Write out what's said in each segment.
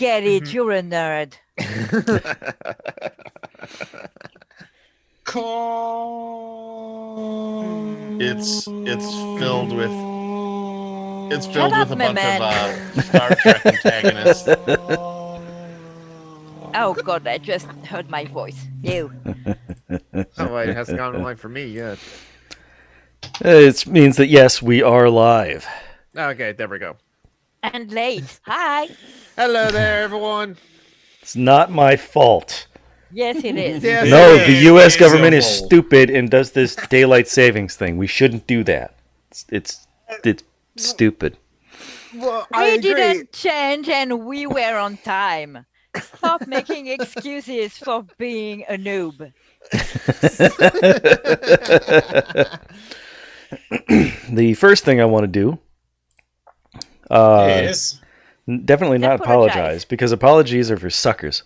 get it. You're a nerd. It's filled with Shut up, a my bunch man. of Star Trek antagonists. Oh God, I just heard my voice. Ew. Oh, wait, it hasn't gone online for me yet. It means that, yes, we are live. Okay, there we go. And late. Hi. Hello there, everyone. It's not my fault. Yes, it is. Yes, No, it the is. U.S. It is government your is fault. stupid and does this daylight savings thing. We shouldn't do that. It's stupid. Well, I We agree. didn't change and we were on time. Stop making excuses for being a noob. The first thing I want to do, Yes. definitely not Apologize. apologize, because apologies are for suckers.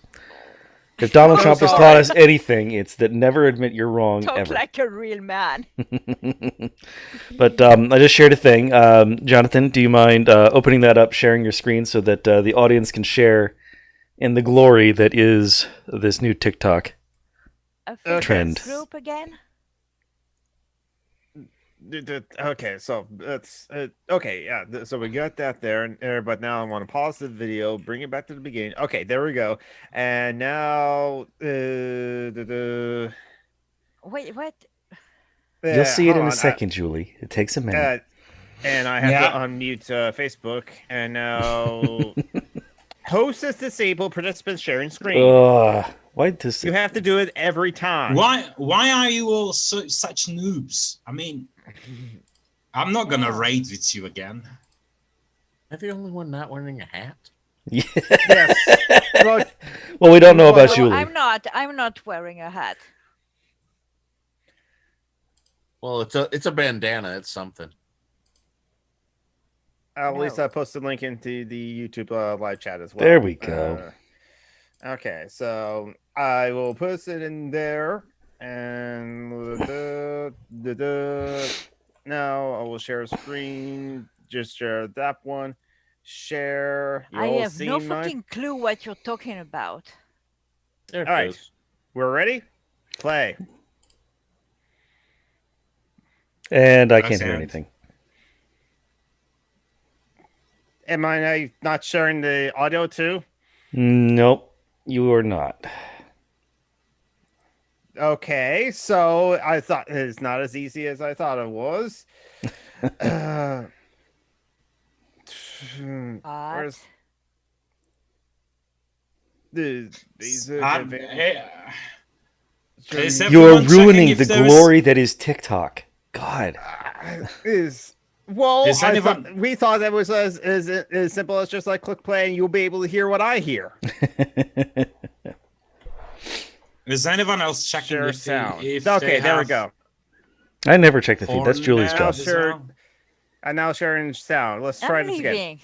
If Donald Oh, Trump has sorry. taught us anything, it's that never admit you're wrong Talk ever. like a real man. But I just shared a thing. Jonathan, do you mind opening that up, sharing your screen so that the audience can share in the glory that is this new TikTok? A Facebook Trend. group again? Okay, so that's okay. Yeah, so we got that there, but now I want to pause the video, bring it back to the beginning. Okay, there we go. And now, Wait, what? You'll see it hold in a on, second, Julie. It takes a minute. and I have Yeah. to unmute Facebook. And now, host is disabled. Participants sharing screen. Why does You have to do it every time. Why are you all such noobs? I mean, I'm not gonna raid with you again. Am I the only one not wearing a hat? Yeah. Yes. Well, Well, we don't know about No, Julie. I'm not wearing a hat. Well, it's a bandana. It's something. at least No. I posted a link into the YouTube live chat as well. There we go. Okay, so I will post it in there, and now I will share a screen. Just share that one. Share. You I all have no seen my- fucking clue what you're talking about. There it All right. goes. We're ready. Play. And I can't hear Okay. anything. Am I not sharing the audio too? Nope, you are not. Okay, so I thought it's not as easy as I thought it was. Where's these I'm- Is You are everyone checking ruining if the there is- glory that is TikTok. God. is well. Is anyone- We thought that was as simple as just like click play, and you'll be able to hear what I hear. Is anyone else checking Share if sound. if Okay, they there we have go. I never check the feed. That's porn Julie's now job. as Sure. well? And now sharing sound. Let's try I'm this again. leaving.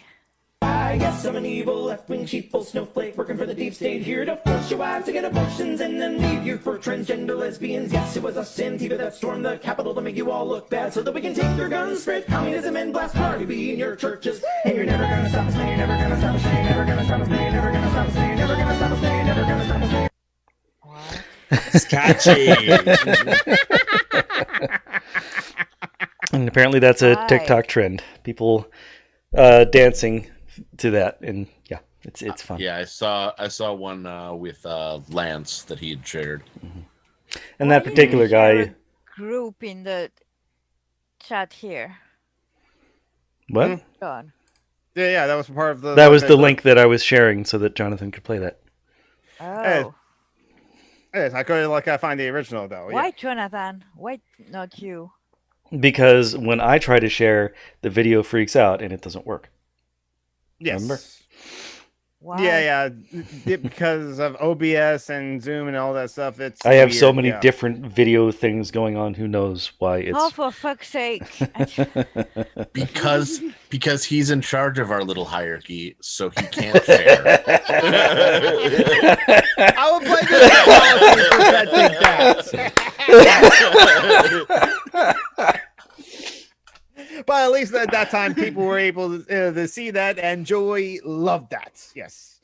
I guess I'm an evil left-wing sheeple snowflake working for the deep state here to force your wives to get abortions and then leave you for transgender lesbians. Yes, it was us Antifa that stormed the Capitol to make you all look bad so that we can take your guns, spread communism, and blast Cardi B in your churches. And you're never gonna stop us, no, you're never gonna stop us, no, you're never gonna stop us, no, you're never gonna stop us, no, you're never gonna stop us, no, you're never gonna stop us, no. What? It's catchy. And apparently that's a Right. TikTok trend. People dancing to that, and yeah, it's fun. Yeah, I saw one with Lance that he had shared. And Why that didn't particular you share guy. a group in the chat here. What? Gone. Yeah, that was part of the. That was the link that I was sharing so that Jonathan could play that. Oh. Yes, I could find the original though. yeah. Why, Jonathan? Why not you? Because when I try to share, the video freaks out and it doesn't work. Yes. Remember? Why? Yeah. Because of OBS and Zoom and all that stuff. It's. I have so weird, many yeah. different video things going on. Who knows why Oh, it's. for fuck's sake. Because he's in charge of our little hierarchy, so he can't share. I will play this that. But at least at that time, people were able to see that, and Joey loved that. Yes.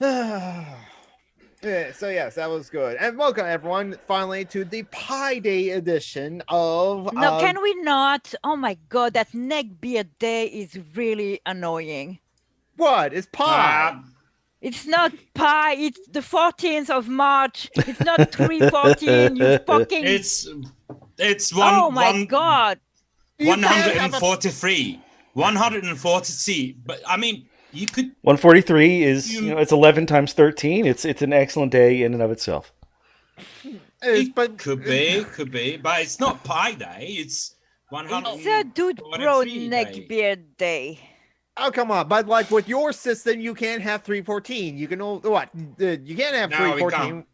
Yeah, so yes, that was good. And welcome everyone finally to the Pi Day edition of No, can we not? Oh my god, that neckbeard day is really annoying. what? It's Pi. It's not pi, it's the 14th of March. It's not 314, you fucking... It's one. Oh my god. 143. 140. But I mean, you could. 143 is it's 11 times 13. It's an excellent day in and of itself. Could be, but it's not Pi Day. It's 100. It's a dude bro neckbeard day. Oh come on! But like with your system, you can't have 314. You can what? You can't have 314.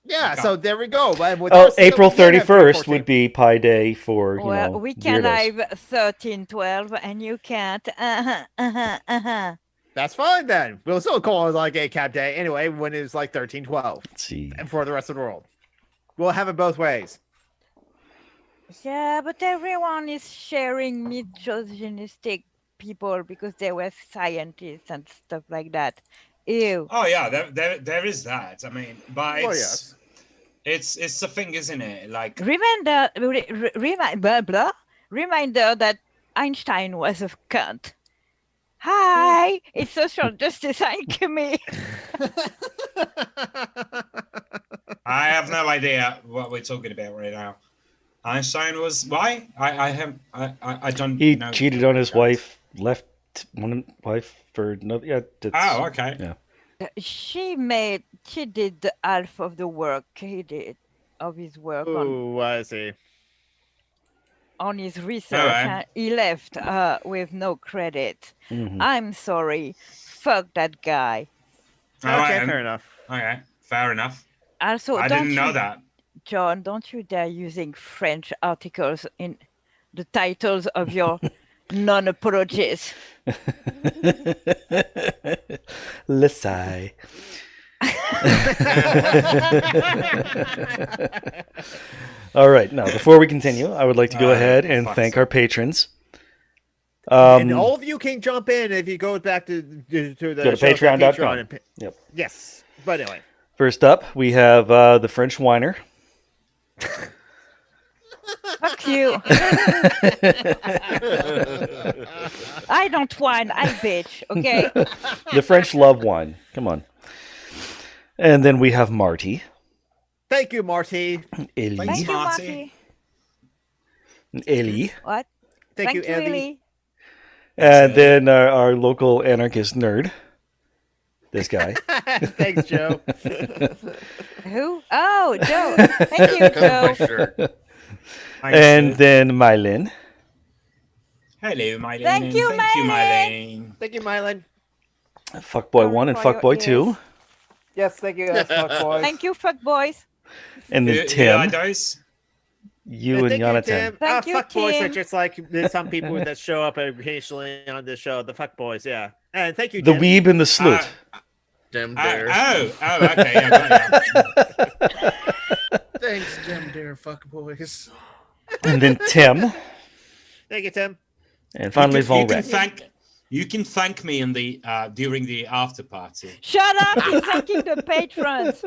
Yeah, so there we go. But with April 31st would be Pi Day for we can have 1312 and you can't. That's fine then. We'll still call it like a cap day anyway when it's like 1312. Let's see. And for the rest of the world, we'll have it both ways. Yeah, but everyone is sharing misogynistic people because they were scientists and stuff like that. Ew. Oh yeah, there is that. I mean, but yes. It's the thing, isn't it? Like reminder that Einstein was a cunt. Hi, it's social justice Alchemy. I have no idea what we're talking about right now. Einstein was why? I don't. He know cheated on his wife, left one wife for another. Yeah. Oh, okay. Yeah. She did the half of the work he did of his work I see. On his research. Right. He left with no credit. Mm-hmm. I'm sorry. Fuck that guy. Okay, fair enough. Okay, fair enough. Also, I didn't know that. John, don't you dare using French articles in the titles of your non-apologies. Lissai. All right. Now, before we continue, I would like to go ahead and thank our patrons. And all of you can jump in if you go back to the go to patreon.com. Yep. Yes. But anyway. First up, we have the French Whiner. Fuck you. I don't whine, I bitch, okay? The French love wine. Come on. And then we have Marty. Thank you, Marty. Ellie. Thank you, Marty. Ellie. What? Thank you, Ellie. And then our local anarchist nerd. This guy. Thanks, Joe. Who? Oh, Joe. Thank you, Joe. And then Mylin. Hello, Mylin. Thank you, Mylin. Thank you, Mylin. Fuckboy 1 and Fuckboy 2. Yes, thank you, Fuckboy. Thank you, fuckboys. And then Tim. You and thank Jonathan. You, Thank you, fuckboys Tim. are just like there's some people that show up occasionally on this show. The fuckboys, yeah. And thank you, The Tim. Weeb and the Sloot. Dem Dare. Okay. Yeah, Thanks, Dem Dare, fuck boys. And then Tim. Thank you, Tim. And finally, Von Reck. You can thank me in the during the after party. Shut up! He's thanking the patrons.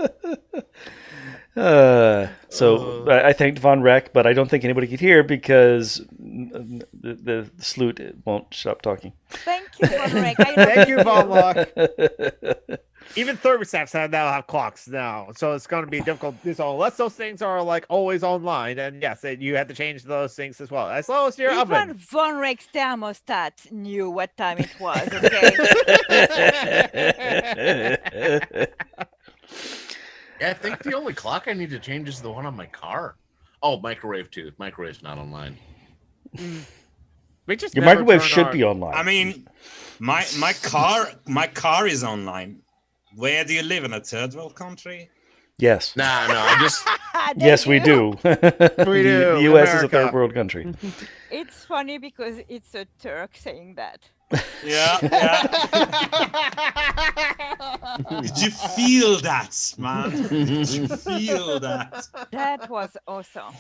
So I thanked Von Reck, but I don't think anybody could hear because the Sloot won't stop talking. Thank you, Von Reck. Thank you, Von Reck. Even thermostats now have clocks now, so it's going to be difficult. So unless those things are like always online, and yes, you have to change those things as well. As long as your Even oven. Von Reck's thermostat knew what time it was. Okay. Yeah, I think the only clock I need to change is the one on my car. Oh, microwave too. Microwave's not online. We just Your never microwave turn should our- be online. I mean, my car is online. Where do you live, in a third world country? Yes. No, I'm just. Yes, we do. We do. The U.S. is a America. third world country. It's funny because it's a Turk saying that. Yeah. Did you feel that, man? Did you feel that? That was awesome.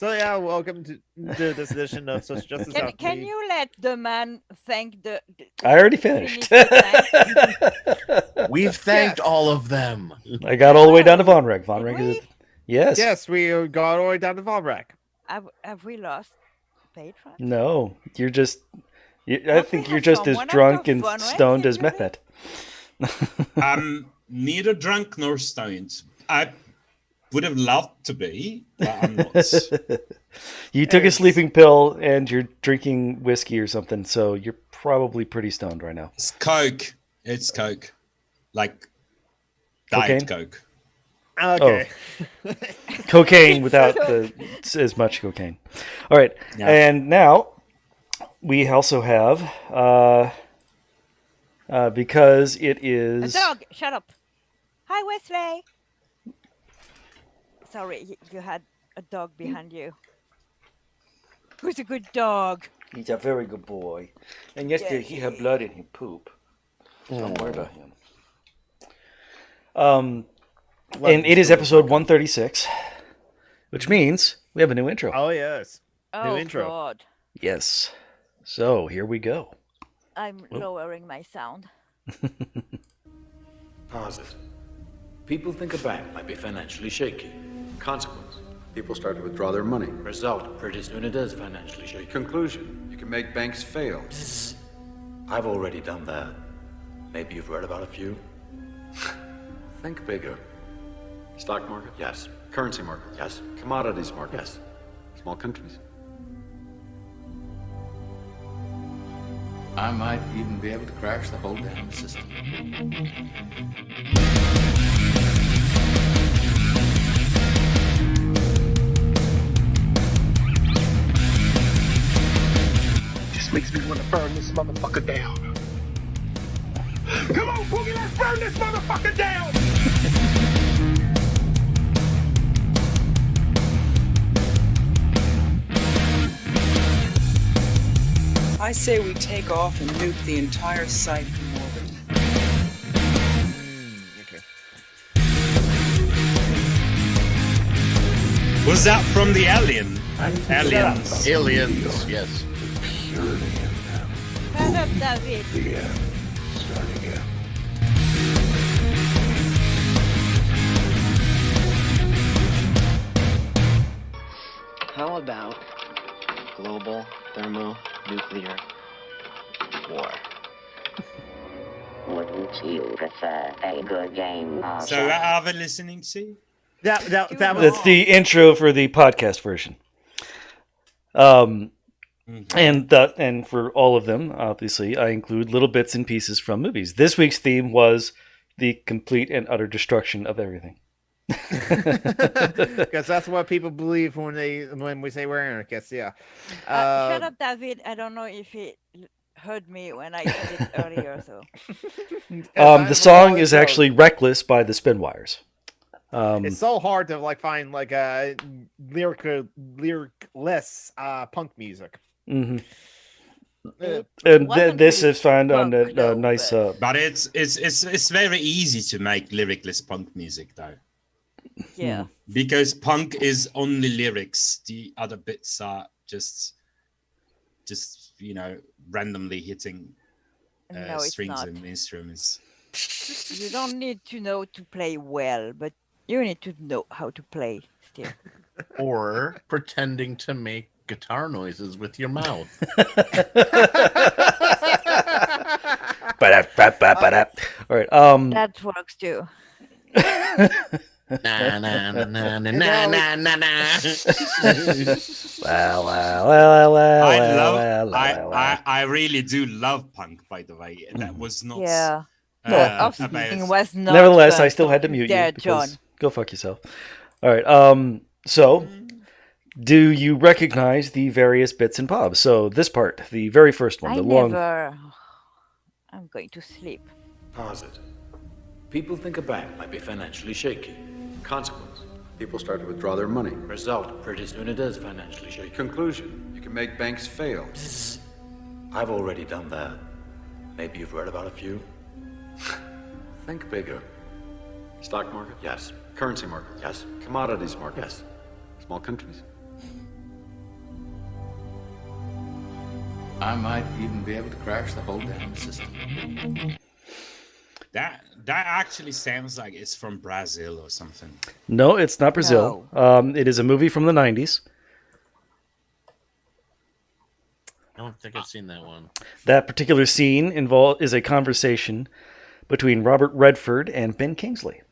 So yeah, welcome to this edition of Social Justice Can Alchemy. you let the man thank the I already finished. finish the thanks? We've thanked all of them. I got all the way down to Von Rek. Von Did Rek we? is yes. Yes, we got all the way down to Volrack. Have we lost patrons? No, you're just. I Don't think we you're have just as someone drunk after and Von Rek stoned as usually? Mehmet. I'm neither drunk nor stoned. I would have loved to be, but I'm not. You took a It's- sleeping pill and you're drinking whiskey or something, so you're probably pretty stoned right now. It's Coke. It's Coke. Like Diet Coke. Okay. Cocaine without as much cocaine. All right, Yeah. and now we also have because it A is dog! Shut up! Hi, Wesley! Sorry, you had a dog behind you. Who's a good dog? he's a very good boy, and yesterday he had blood in his poop. Don't worry about him. And it is episode 136, which means we have a new intro. Oh yes. Oh, intro. God. Yes. So here we go. I'm lowering my sound. Pause it. People think a bank might be financially shaky. Consequence. People start to withdraw their money. Result. Pretty soon it is financially shaky. Conclusion. You can make banks fail. Bzzz. I've already done that. Maybe you've read about a few. Think bigger. Stock market? Yes. Currency market? Yes. Commodities market? Yes. Small countries? I might even be able to crash the whole damn system. Just makes me want to burn this motherfucker down. Come on, Boogie, let's burn this motherfucker down! I say we take off and nuke the entire site from orbit. Okay. Was that from the Alien? Aliens. Aliens, yes. Shut up, David. How about global thermonuclear war? Wouldn't you prefer a good game of So what are we listening to? That was That's the intro for the podcast version. And for all of them, obviously, I include little bits and pieces from movies. This week's theme was the complete and utter destruction of everything. because that's what people believe when we say we're anarchists. Yeah. Shut up, David. I don't know if he heard me when I said it earlier. So The song is actually "Reckless" by the Spinwires. It's so hard to find a lyricless punk music. Mm-hmm. And this is found on a nice. But it's very easy to make lyricless punk music, though. Yeah. Because punk is only lyrics. The other bits are just randomly hitting No, it's strings not. and instruments. You don't need to know to play well, but you need to know how to play still. Or pretending to make guitar noises with your mouth. All right. That works too. Na na na na na na na na na. I really do love punk, by the way. That was not. Yeah. about- Offspring was not. Nevertheless, fun I still had to for mute there, you because John. go fuck yourself. All right. So, do you recognize the various bits and bobs? So this part, the very first one, I the long. never. I'm going to sleep. Pause it. People think a bank might be financially shaky. Consequence. People start to withdraw their money. Result. Pretty soon it is financially shaky. Conclusion. You can make banks fail. Bzzz. I've already done that. Maybe you've read about a few. Think bigger. Stock market? Yes. Currency market? Yes. Commodities market? Yes. Small countries? I might even be able to crash the whole damn system. That actually sounds like it's from Brazil or something. No, it's not Brazil. It is a movie from the 90s. I don't think I've seen that one. That particular scene is a conversation between Robert Redford and Ben Kingsley.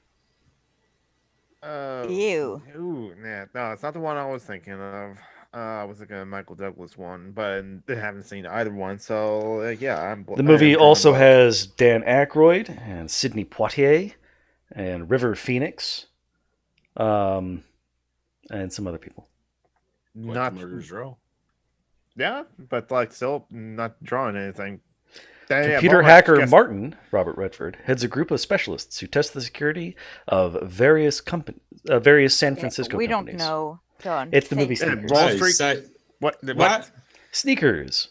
Ew. Ooh, yeah, no, it's not the one I was thinking of. I was thinking of Michael Douglas one, but I haven't seen either one. So yeah, The movie also has Dan Aykroyd and Sidney Poitier and River Phoenix, and some other people. Not Murderers Row. Yeah, but like still not drawing anything. Computer hacker Martin, Robert Redford, heads a group of specialists who test the security of various San Francisco we companies. don't know. Don't It's the say movie things. Sneakers. Wall Street. What? Sneakers.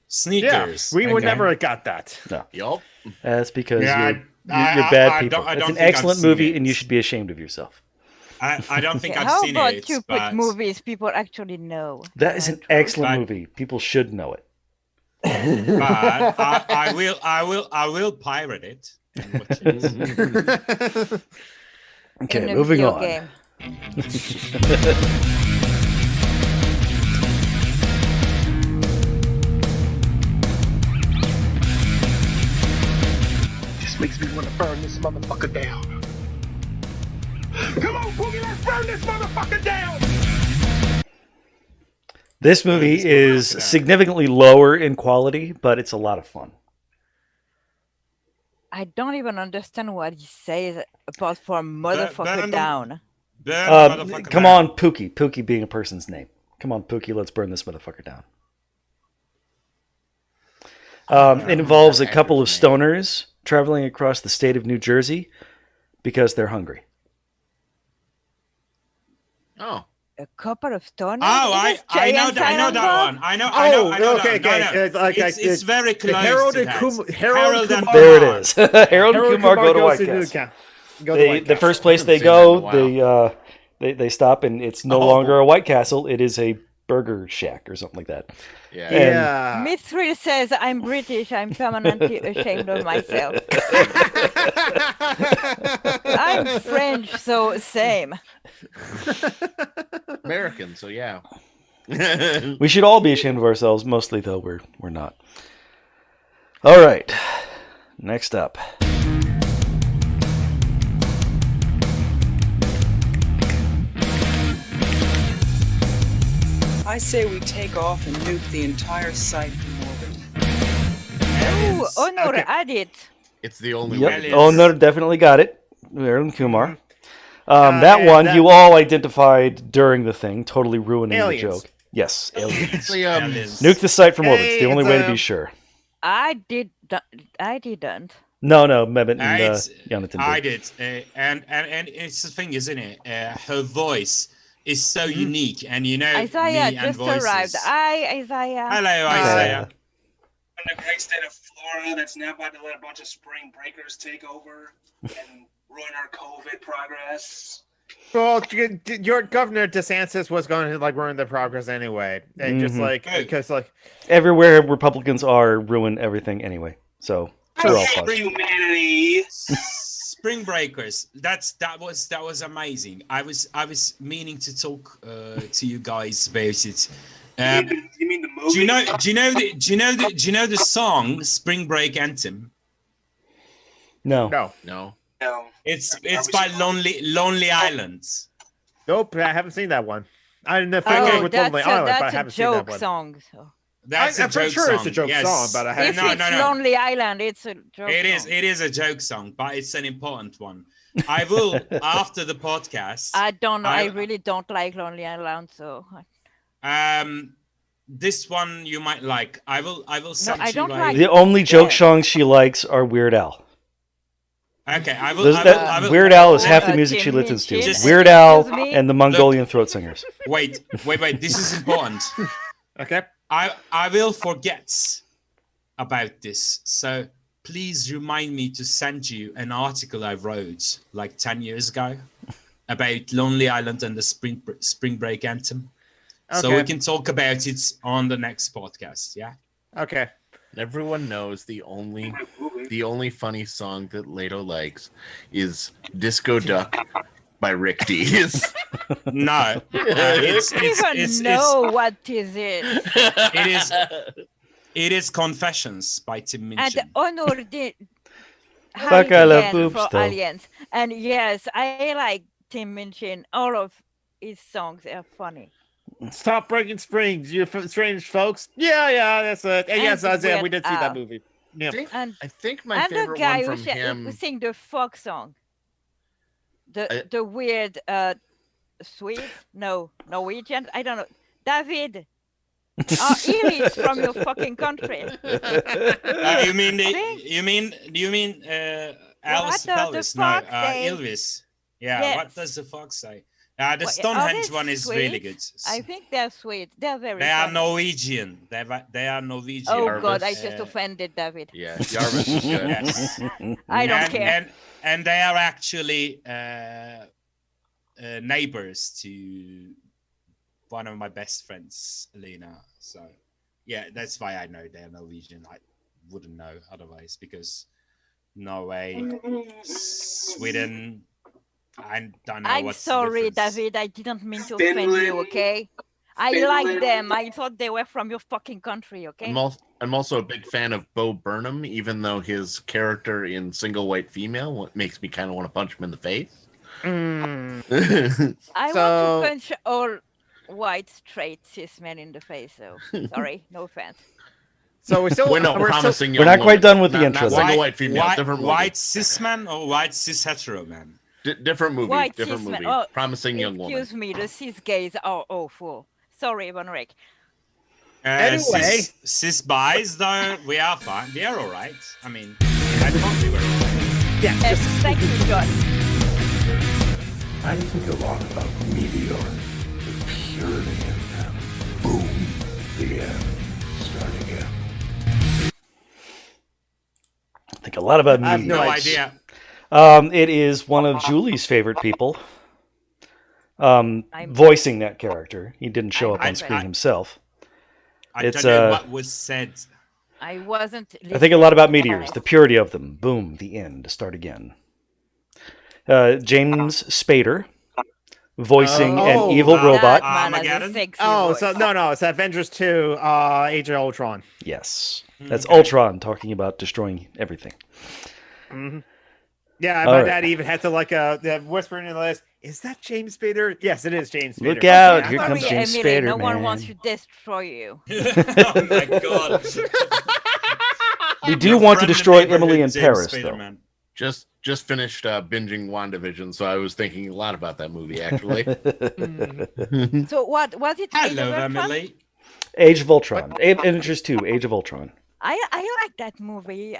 Sneakers. Yeah, we would Okay. never have got that. No. Yup. That's because Yeah, you're bad people. I It's don't an think I've excellent seen movie, it. and you should be ashamed of yourself. I don't think I've How seen about it. you put but movies people actually know? That is an excellent movie. People should know it. but I will pirate it. And watch it. Okay, In a moving video on. game. Just makes me want to burn this motherfucker down. Come on, Boogie, let's burn this motherfucker down! This movie is significantly lower in quality, but it's a lot of fun. I don't even understand what he says apart from motherfucker burn down. Come on, Pookie. Pookie being a person's name. Come on, Pookie, let's burn this motherfucker down. It involves a couple of stoners traveling across the state of New Jersey because they're hungry. Oh. A couple of stoners? Oh, I know that one. I know okay, that. okay. No. It's very close Harold to and that. Harold and Kumar. There it is. Harold and Kumar go to goes White to Castle. White The first place they go, they stop, and it's no longer a White Castle. It is a burger shack or something like that. Yeah. Mithril says, I'm British. I'm permanently ashamed of myself. I'm French, so same. American, so yeah. We should all be ashamed of ourselves. Mostly, though, we're not. All right. Next up. I say we take off and nuke the entire site from orbit. Ooh, Honor, add it. It's the only way. Yep. Oh, no, definitely got it. Harold and Kumar. That one you all identified during the thing, totally ruining the joke. Yes, aliens. Nuke the site from orbit. It's the only way to be sure. I didn't. No, Mehmet and Jonathan I did. And it's the thing, isn't it? Her voice is so unique, and you know, Isaiah me and just voices. arrived. Hi, Isaiah. Hello, Isaiah. In the great state of Florida, that's now about to let a bunch of spring breakers take over and ruin our COVID progress. Well, your Governor DeSantis was going to ruin the progress anyway, and just because everywhere Republicans are, ruin everything anyway. So we're all fucked. Humanity. Spring breakers. That was amazing. I was meaning to talk to you guys about it. You mean the movie? Do you know the song Spring Break Anthem? No. It's by Lonely Islands. Nope, I haven't seen that one. I'm familiar with Lonely Island, but I haven't seen that one. Song, so. I'm pretty sure it's a joke song, but I haven't. If it's Lonely Island, it's a joke song. It is a joke song, but it's an important one. I will after the podcast. I don't know. I really don't like Lonely Island, so. This one you might like. I will send I you don't a... like The only joke songs she likes are Weird Al. Okay, I will. Weird Al is half the music she listens to. Weird Al and the Mongolian throat singers. Wait. This is important. Okay. I will forget about this. So please remind me to send you an article I wrote like 10 years ago about Lonely Island and the Spring Break Anthem. Okay. So we can talk about it on the next podcast. Yeah. Okay. Everyone knows the only funny song that Leto likes is "Disco Duck" by Rick Dees. No, It's what is it? It is Confessions by Tim Minchin. And Honor did Fuck, I love for boobs, though. Aliens. And yes, I like Tim Minchin. All of his songs are funny. Stop breaking springs, you strange folks. Yeah, that's it. And yes, Isaiah, we did see that movie. Yeah. I think my favorite the guy one from him. who sing the folk song. The weird Swede? No, Norwegian? I don't know. David. He is from your fucking country. You mean Alice Pelvis? No, Ylvis. Yeah, yes. What does the fox say? The Stonehenge one is Swede? really good. I think they're Swede. They're very They funny. are Norwegian. They are Norwegian. Oh, God, I just offended David. Yeah, Jarvis is good. Yes. I don't care. And they are actually neighbors to one of my best friends, Elena. So, yeah, that's why I know they're Norwegian. I wouldn't know otherwise because Norway, Sweden... I don't know. I'm sorry, David. I didn't mean to offend you, okay? I like them. I thought they were from your fucking country, okay? I'm also a big fan of Bo Burnham, even though his character in Single White Female makes me kind of want to punch him in the face. I want to punch all white, straight, cis men in the face, so sorry, no offense. So we're still... We're not quite done with the intro. Single White Female, different movie. White cis man or white cis hetero man? Different movie. White different cis movie. man. Promising Young Woman. Excuse me, the cis gays are awful. Sorry, Von Rick. Anyway. Cis bis, though, we are fine. We are all right. I mean, I thought we were okay. Yeah. Yes, thank you, John. I think a lot about Meteor, the purity in them. Boom, the end. Start again. I think a lot about Meteor. I have no idea. It is one of Julie's favorite people. Voicing that character. He didn't show up on screen himself. I don't know what was said. I wasn't. I think a lot about meteors, the purity of them. Boom, the end. Start again. James Spader, voicing an evil robot. It's Avengers 2, Age of Ultron. Yes, that's Ultron talking about destroying everything. Mm-hmm. Yeah, my dad even had to whisper in the list. Is that James Spader? Yes, it is James Spader. Look out! Here comes James Emily, Spader, no man. one wants to destroy you. Oh my God! We do want to destroy Emily in Paris, though. Man. Just finished binging WandaVision, so I was thinking a lot about that movie, actually. So what was it? Hello, Emily. Age of Ultron. Avengers 2, Age of Ultron. I like that movie.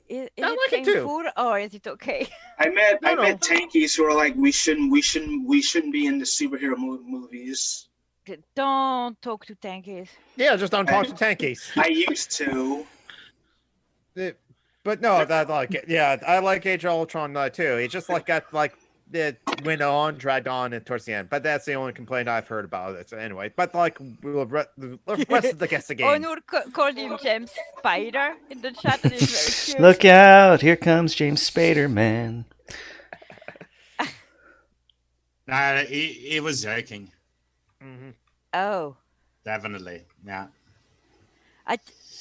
Is I it like it too. painful or is it okay? I met tankies who are like, we shouldn't be into superhero movies. Don't talk to tankies. Yeah, just don't talk to tankies. I used to. But no, I like it. Yeah, I like Age of Ultron too. It just it went on, dragged on, and towards the end. But that's the only complaint I've heard about it. So anyway, but the rest of the guests again. Onur called him James Spider in the chat. And it's very cute. Look out! Here comes James Spader, man. No, he was joking. Mm-hmm. Oh. Definitely, yeah.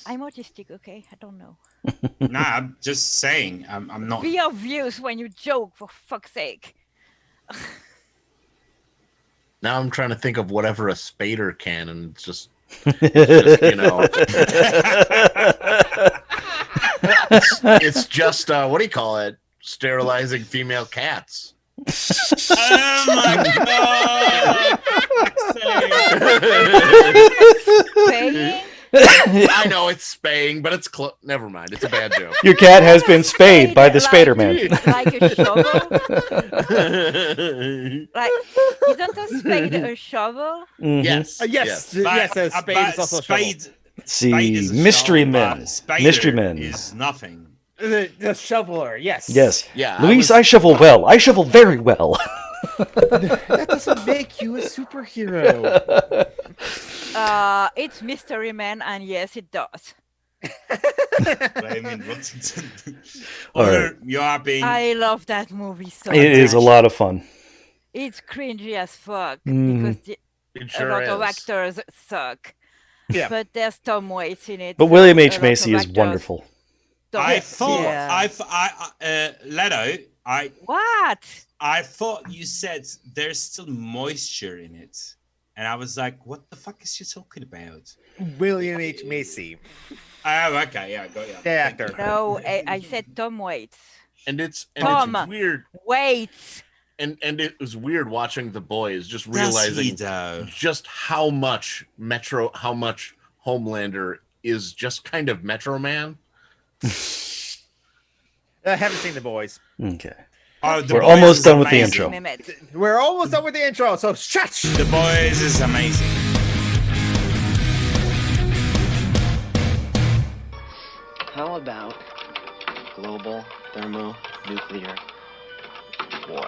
I'm autistic, okay? I don't know. Nah, I'm just saying. I'm not. Be obvious when you joke, for fuck's sake. Now I'm trying to think of whatever a Spader can, and it's just you know. it's just what do you call it? Sterilizing female cats. Oh my God! Spaying? I know it's spaying, but it's never mind. It's a bad joke. Your cat has been spayed by the Spader Man. Like a shovel? Like, isn't a spade a shovel? Mm-hmm. Yes. Yes. A spade is also a shovel. See, Mystery Men. Mystery Men is nothing. The shoveler, yes. Yes. Yeah. Luis, I shovel well. I shovel very well. That doesn't make you a superhero. It's Mystery Man, and yes, it does. Blaming Rotten All Or right. you are being. I love that movie so It much. is a lot of fun. It's cringy as fuck Mm. because It a sure lot of is. actors suck. Yeah. But there's Tom Waits in it. But so William a H. lot Macy of is actors wonderful. don't- I thought Yeah. Leto. What? I thought you said there's still moisture in it, and I was like, "What the fuck is you talking about?" William H. Macy. Oh, okay, yeah, got you. The actor. No, I said Tom Waits. And it's Tom weird. Waits. And it was weird watching The Boys, just Does he, realizing though? just how much Homelander is just kind of Metro Man. I haven't seen The Boys. Okay. Oh, The We're Boys almost is done with the amazing. intro. We're almost done with the intro, so shut. The Boys is amazing. How about global thermonuclear war?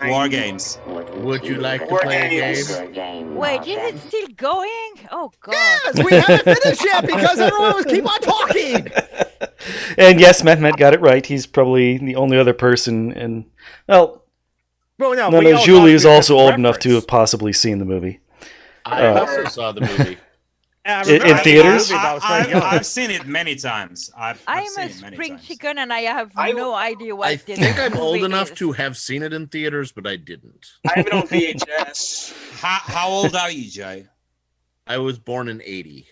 War games. Would you like to play a game? Wait, is it still going? Oh god. Yes, we haven't finished yet because everyone was keep on talking. And yes, Mehmet got it right. He's probably the only other person in. Well, Well, no, Julie is also old enough to have possibly seen the movie. I also saw the movie. In theaters? I've seen it many times. I've I'm seen a it many spring times. chicken and I have no idea what I this think I'm old movie enough is. to have seen it in theaters, but I didn't. I have it on VHS. How old are you, Joe? I was born in 80.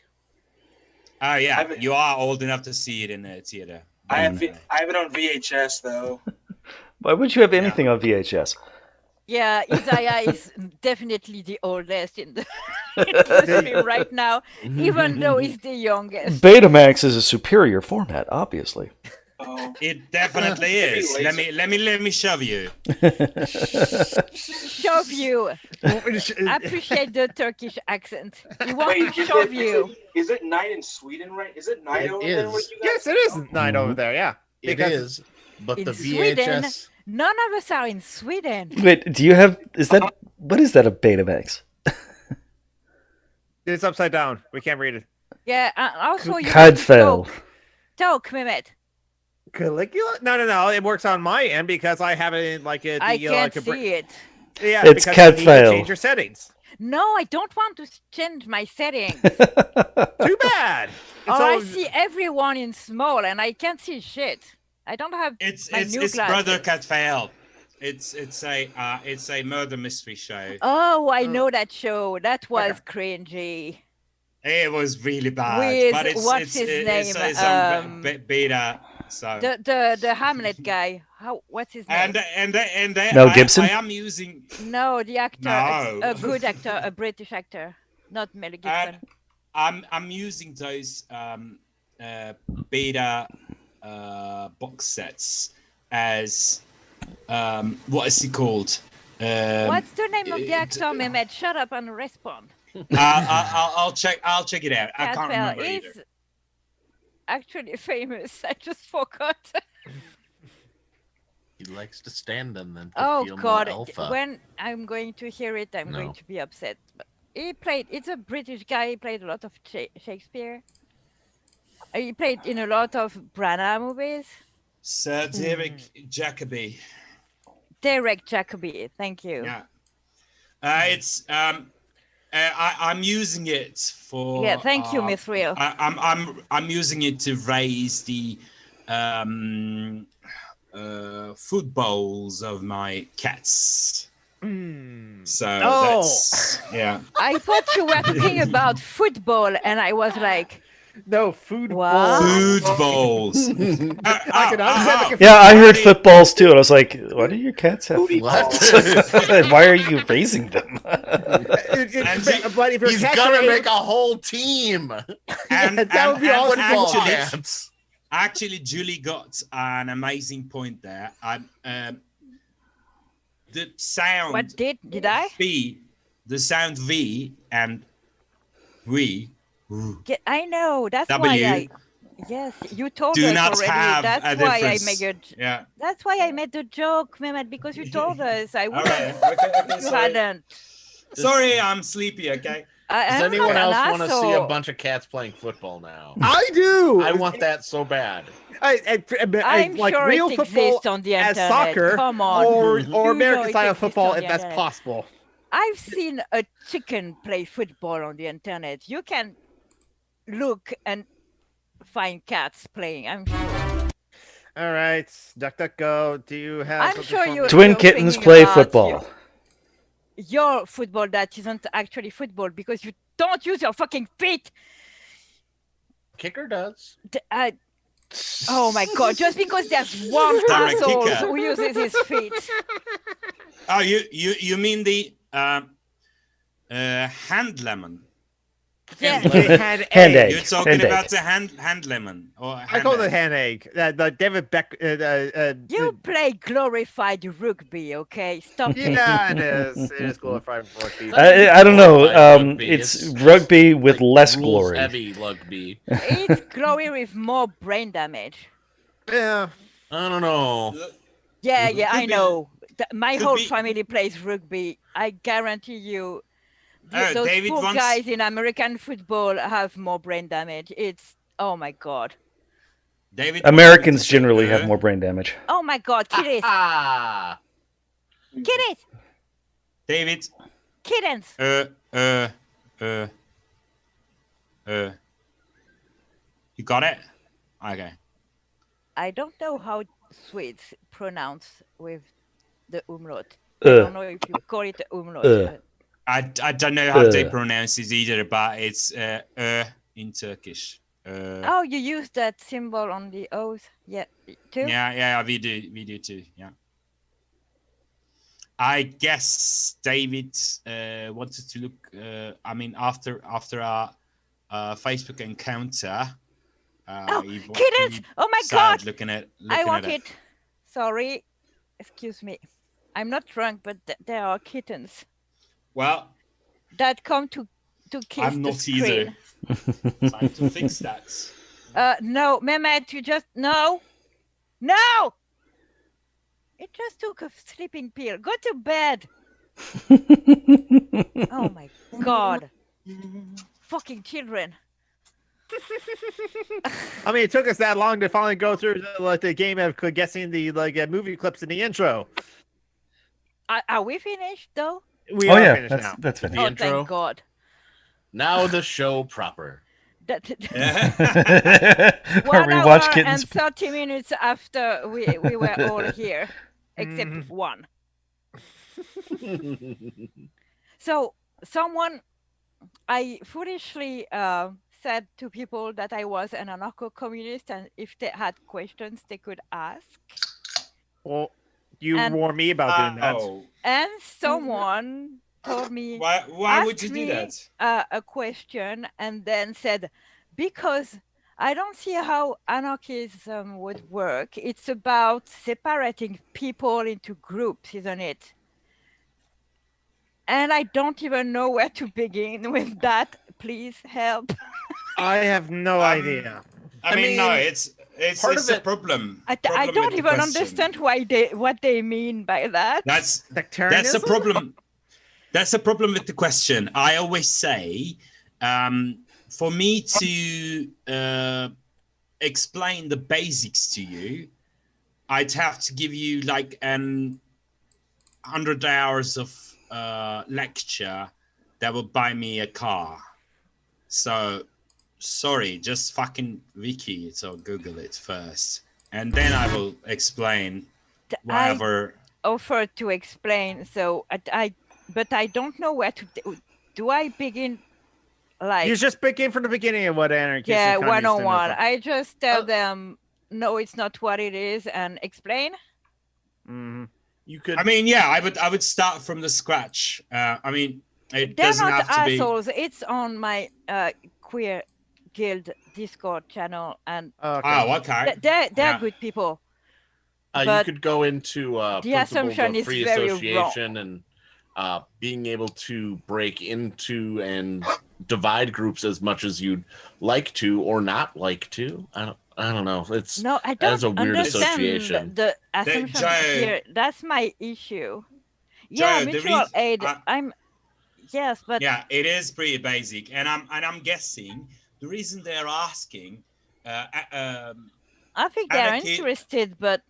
Oh yeah, you are old enough to see it in the theater. I have it on VHS though. Why would you have anything on VHS? Yeah, Isaiah is definitely the oldest in the industry right now, even though he's the youngest. Betamax is a superior format, obviously. It definitely is. Let me shove you. Shove you. Appreciate the Turkish accent. He wants to shove you. Is it night in Sweden, right? Is it night over there? Where you Yes, guys it is night over there. Yeah, It is, but In the Sweden, VHS. none of us are in Sweden. Wait, do you have? Is that what is that? A Betamax? It's upside down. We can't read it. Yeah, also you Cadfael. talk, Mehmet. Caligula? No. It works on my end because I have it in like a. I can't see it. Yeah, It's because you need to Cadfael. change your settings. No, I don't want to change my settings. Too bad. Or I see everyone in small and I can't see shit. I don't have It's my new it's glasses. Brother Catfael. It's a murder mystery show. Oh, I know that show. That was cringy. It was really bad. With but it's what's his name? It's on beta. So The Hamlet guy. What's his name? and Mel Gibson? I am using. No, the actor. No. A good actor, a British actor, not Mel Gibson. I'm using those beta box sets as what is it called? What's the name of the actor, Mehmet? Shut up and respond. I'll check it out. I can't Cadfael remember is either. actually famous. I just forgot. He likes to stand and then to Oh feel God! more alpha. When I'm going to hear it, I'm going to be upset. But he played. It's a British guy. He played a lot of Shakespeare. He played in a lot of Branagh movies. Sir Derek Jacobi. Derek Jacobi. Thank you. Yeah. It's I'm using it for. Yeah. Thank you, Miss Real. I'm using it to raise the food bowls of my cats. So that's yeah. I thought you were talking about football, and I was like, no, food what? Food bowls. Yeah, I heard footballs too, and I was like, "Why do your cats have footballs? Why are you raising them?" But if your He's cats gonna are make a whole team. that would be awesome. Actually, Julie got an amazing point there. The sound. What did I? V, the sound V and we. I know. That's W. why I. Yes, you told Do us not already. have That's a why difference. I made it. Yeah. That's why I made the joke, Mehmet, because you told us. I wouldn't. Okay, You sorry. hadn't. Sorry, I'm sleepy. Okay. Does anyone else want to see a bunch of cats playing football now? I do. I want that so bad. I'm like sure real it football exists on the as internet. soccer, Come on. or You know American it style exists football on if the that's internet. possible. I've seen a chicken play football on the internet. You can look and find cats playing. I'm sure. All right, DuckDuckGo. Do you have? I'm something sure for you. me? Twin kittens play football. Your football that isn't actually football because you don't use your fucking feet. Kicker does. Oh my god! Just because there's one Direct asshole kicker. who uses his feet. Oh, you mean the hand lemon? Yeah. Hand Hand egg. egg. You're talking Hand about egg. the hand lemon or I hand call it egg. hand egg. The David Beck. You play glorified rugby, okay? Stop it. Yeah, it is. It is glorified rugby. I don't know. Rugby. It's rugby with less rules glory. heavy rugby. It's glory with more brain damage. Yeah. I don't know. Yeah, I be- know. My could whole be- family plays rugby. I guarantee you, Oh, those David poor wants- guys in American football have more brain damage. It's oh my god. David Americans generally have more brain damage. Oh my god, kittens. Kittens. David. Kittens. You got it? Okay. I don't know how Swedes pronounce with the umlaut. I don't know if you call it umlaut. but- I don't know how they pronounce it either, but it's in Turkish. Oh, you use that symbol on the O's? Yeah, too? Yeah, we do too. Yeah. I guess David wanted to look. I mean, after our Facebook encounter, kittens! Oh my god! Looking I at want it. it. Sorry, excuse me. I'm not drunk, but there are kittens Well, that come to kiss I'm the not screen. either. Trying to fix that. No, Mehmet, you just no. It just took a sleeping pill. Go to bed. Oh my god. Fucking children. I mean, it took us that long to finally go through the game of guessing the movie clips in the intro. Are we finished though? We Oh, are yeah, finished now. that's finished. The Oh, intro. thank God. Now the show proper. That, Where 1 we hour watch kittens. and 30 minutes after we were all here, except one. So I foolishly said to people that I was an anarcho-communist, and if they had questions, they could ask. Well, you And- warned me about doing that. Oh, And someone told me, why would you asked do me, that? a question, and then said, because I don't see how anarchism would work. It's about separating people into groups, isn't it? And I don't even know where to begin with that. Please help. I have no idea. I mean, no, it's part a of it- problem. I problem don't with the even question. understand what they mean by that. That's a Sectarianism? problem. That's a problem with the question. I always say, for me to explain the basics to you, I'd have to give you like 100 hours of lecture that will buy me a car. So, sorry, just fucking wiki it or Google it first, and then I will explain whatever. I offered to explain, so but I don't know where to. Do I begin? Like You just begin from the beginning of what anarchists. yeah, and communists stand 101. for. I just tell them no, it's not what it is, and explain. Mhm. You could. I mean, yeah, I would start from the scratch. I mean, it They're doesn't not have to be. assholes. It's on my queer guild Discord channel, and Okay. Oh, okay. they're Yeah. good people. You but could go into the principles assumption of is free very association and being able to break into and divide groups as much as you'd like to or not like to. I don't know. It's No, I that is don't a weird understand association. the assumption Joe- here. That's my issue. Yeah, Joe, the mutual reason- aid. I'm Yes, but yeah, it is pretty basic, and I'm guessing the reason they're asking. I think they're interested, but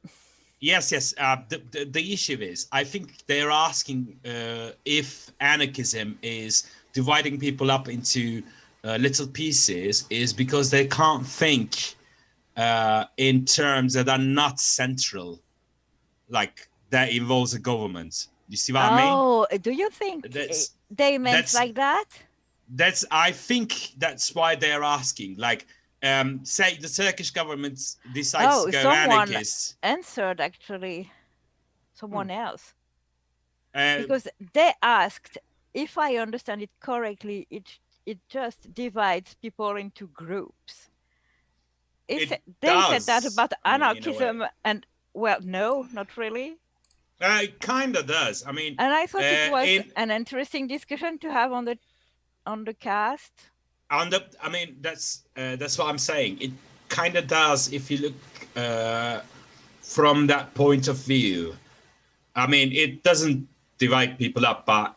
yes. The issue is, I think they're asking if anarchism is dividing people up into little pieces, is because they can't think in terms that are not central, like that involves a government. You see what I mean? Oh, do you think they meant like that? I think that's why they're asking. Like, say the Turkish government decides to go anarchist. Answered actually, someone else, because they asked, if I understand it correctly, it just divides people into groups. They said that about anarchism, and well, no, not really. It kind of does. I mean, and I thought it was an interesting discussion to have on the cast. I mean, that's what I'm saying. It kind of does if you look from that point of view. I mean, it doesn't divide people up, but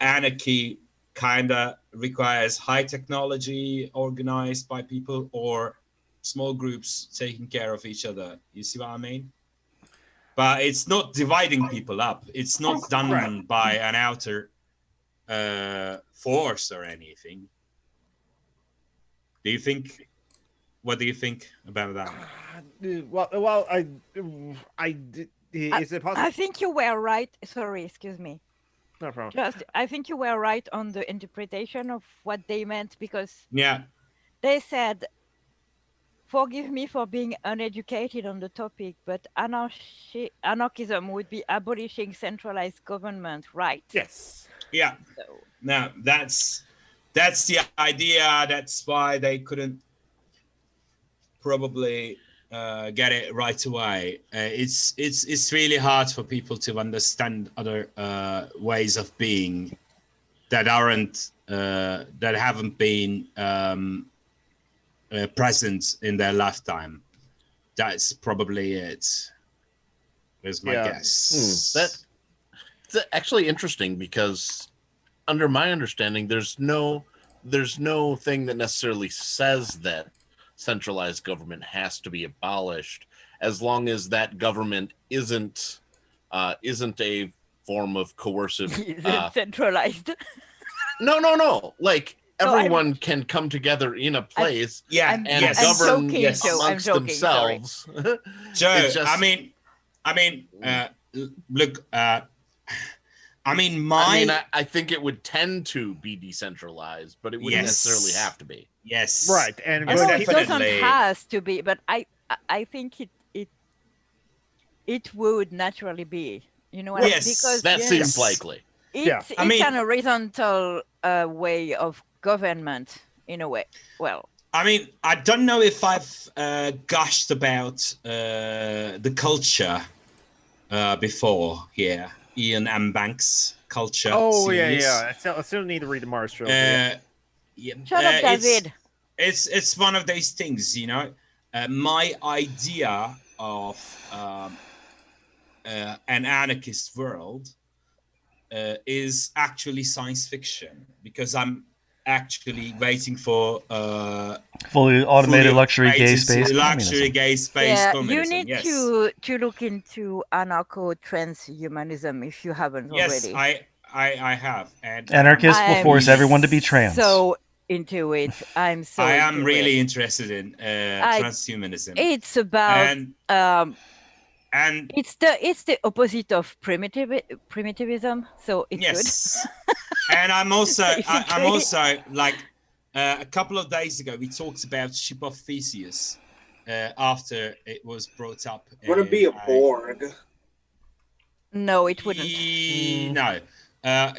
anarchy kind of requires high technology organized by people or small groups taking care of each other. You see what I mean? But it's not dividing people up. It's not done by an outer force or anything. What do you think about that? Well, is it possible? I think you were right. Sorry, excuse me. No problem. I think you were right on the interpretation of what they meant, because they said, forgive me for being uneducated on the topic, but anarchism would be abolishing centralized government, right? Yes. Yeah. So. Now that's the idea. That's why they couldn't probably get it right away. It's really hard for people to understand other ways of being that aren't that haven't been present in their lifetime. That's probably it. Is my guess. That's actually interesting, because under my understanding, there's no thing that necessarily says that centralized government has to be abolished, as long as that government isn't a form of coercive centralized. No. Like, everyone can come together in a place and govern amongst themselves. Joe, look, I think it would tend to be decentralized, but it wouldn't necessarily have to be. Yes. Right. And it doesn't have to be, but I think it would naturally be. You know what I mean? Because that seems likely. It's an horizontal way of government, in a way. Well, I mean, I don't know if I've gushed about the culture before here. Ian M. Banks' culture. Oh, series. yeah. I still need to read the Mars trilogy. Shut up, David. It's one of those things, you know. My idea of an anarchist world is actually science fiction, because I'm actually waiting for fully automated luxury gay space communism. You need to look into anarcho-transhumanism if you haven't already. Yes, I have. And anarchists will force everyone to be trans. So into it. I am really interested in transhumanism. It's about and it's the opposite of primitivism, so it's good. And I'm also like a couple of days ago we talked about Ship of Theseus after it was brought up. Would it be a Borg? No, it wouldn't. No.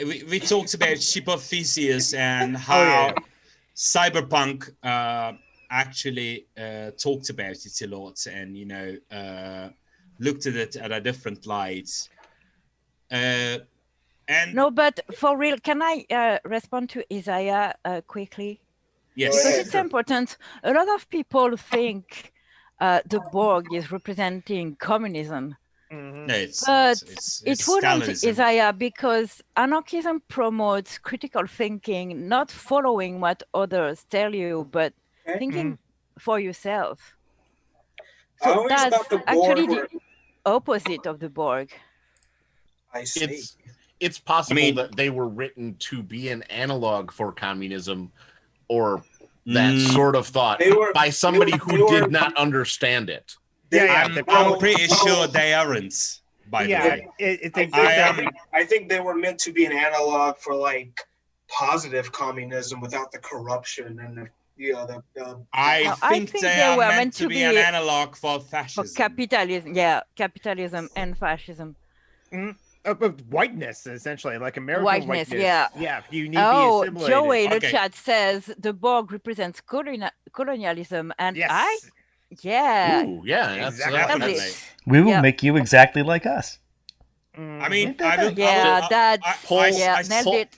We talked about Ship of Theseus and how cyberpunk actually talked about it a lot, and looked at it at a different light. No, but for real, can I respond to Isaiah quickly? Yes. Because it's important. A lot of people think the Borg is representing communism, It wouldn't, Isaiah, because anarchism promotes critical thinking, not following what others tell you, but thinking for yourself. So that's actually the opposite of the Borg. I see. It's possible that they were written to be an analog for communism or that sort of thought by somebody who did not understand it. I'm pretty sure they aren't. By the way, I think they were meant to be an analog for like positive communism without the corruption and the I think they are meant to be an analog for fascism. For capitalism, capitalism and fascism. Whiteness, essentially, like American whiteness. Yeah, you need to be assimilated. Joey in the chat says the Borg represents colonialism, and Ooh, yeah, exactly. We will make you exactly like us. I mean,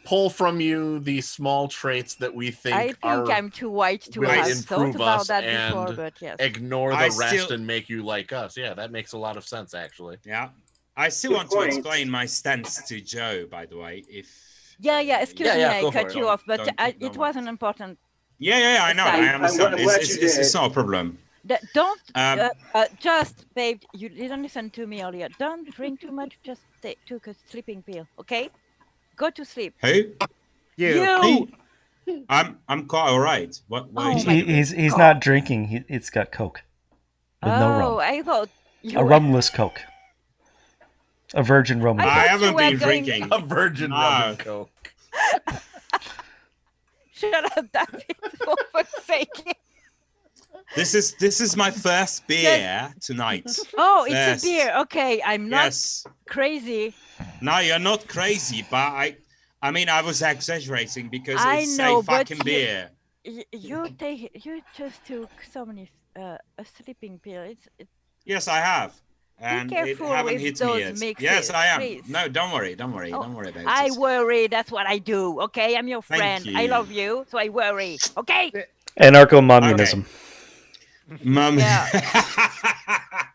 pull from you the small traits that we think I'm too white to have thought about that before, but yes. Ignore the rest and make you like us. Yeah, that makes a lot of sense, actually. Yeah. I still want to explain my stance to Joe, by the way. Excuse me, I cut you off, but it was an important. Yeah, I know. I understand. It's not a problem. Just, babe, you didn't listen to me earlier. Don't drink too much. Just take a sleeping pill, okay? Go to sleep. Who? You. I'm quite all right. What? He's not drinking. It's got Coke with no rum. I thought a rumless Coke. A virgin rum. I haven't been drinking a virgin rum and Coke. Shut up, David! For fuck's sake. This is my first beer tonight. Oh, it's a beer. Okay, I'm not crazy. No, you're not crazy, but I mean, I was exaggerating because it's a fucking beer. You just took so many a sleeping pill. Yes, I have. And it haven't hit me yet. Mixes, yes, I am. Please. No, don't worry about it. I worry. That's what I do. Okay, I'm your friend. You. I love you, so I worry. Okay. Anarcho-Momunism. Mum. Yeah.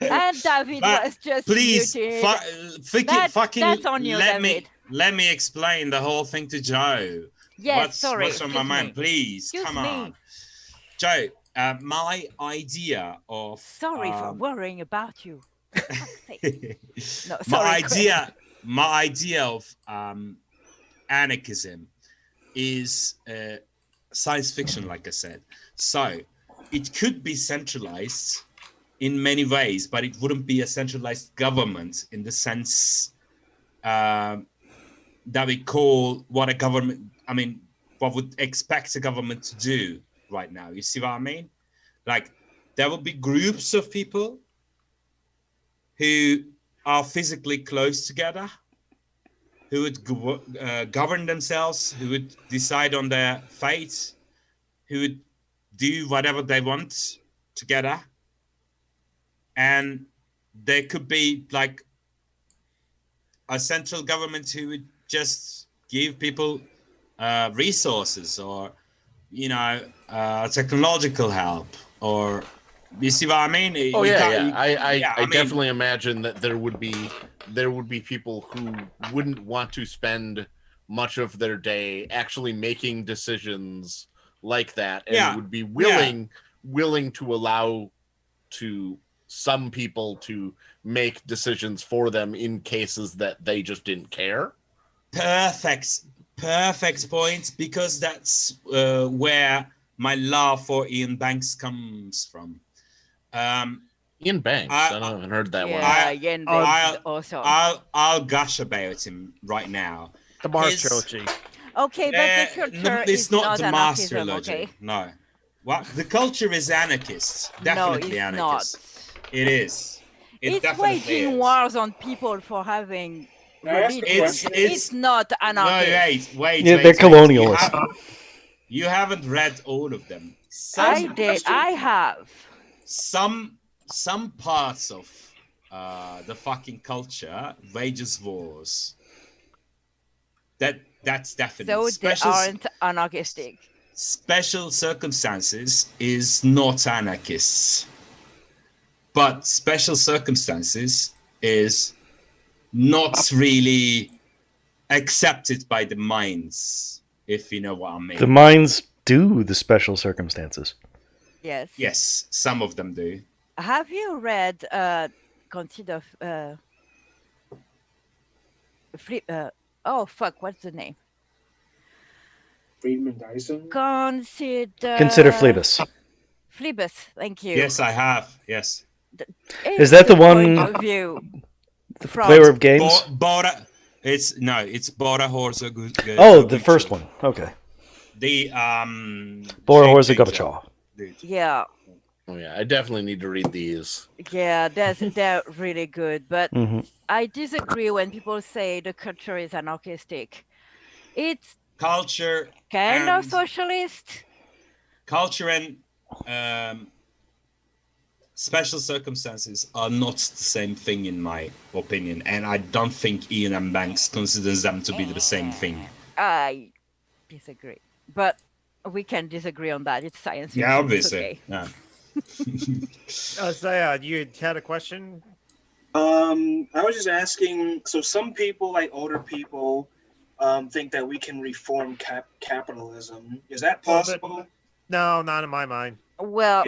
And David was just please, muted. That's on you, David. Let me explain the whole thing to Joe. Yes, what's on my mind? Please, come on, Joe. My idea of for worrying about you. No, my idea of anarchism is science fiction, like I said. So it could be centralized in many ways, but it wouldn't be a centralized government in the sense that we call what a government. I mean, what would expect a government to do right now? You see what I mean? Like there will be groups of people who are physically close together, who would govern themselves, who would decide on their fate, who would do whatever they want together. And there could be like a central government who would just give people resources or, technological help or... You see what I mean? I definitely imagine that there would be people who wouldn't want to spend much of their day actually making decisions like that, and would be willing to allow to some people to make decisions for them in cases that they just didn't care. Perfect point, because that's where my love for Ian Banks comes from. Ian Banks. I haven't heard that one. Ian Banks also. I'll gush about him right now. The Mars trilogy. Okay, but the culture is not the Mars anarchism, trilogy. okay? No. Well, the culture is anarchist. Definitely anarchist. Not. It is. It's waging wars on people for having religion. It's not anarchist. No, wait. They're colonialists. You haven't read all of them. I did. I have. Some parts of the fucking culture wages wars. That's definitely. So they aren't anarchistic. Special circumstances is not anarchists, but special circumstances is not really accepted by the minds, if you know what I mean. The minds do the special circumstances. Yes. Yes, some of them do. Have you read consider oh fuck, what's the name? Friedman Dyson? Consider Phlebas. Phlebas, thank you. Yes, I have. Yes. Is that the one? The player of games? It's Bora Horza. Oh, the first one. Okay. The Bora Horza Gorbachev. Yeah. Oh yeah, I definitely need to read these. Yeah, they're really good, but I disagree when people say the culture is anarchistic. It's culture kind of socialist. Culture and special circumstances are not the same thing in my opinion, and I don't think Ian and Banks considers them to be the same thing. I disagree, but we can disagree on that. It's science fiction. Yeah, obviously. Okay. Yeah. Isaiah, you had a question? I was just asking. So some people, like older people, think that we can reform capitalism. Is that possible? No, not in my mind. Well,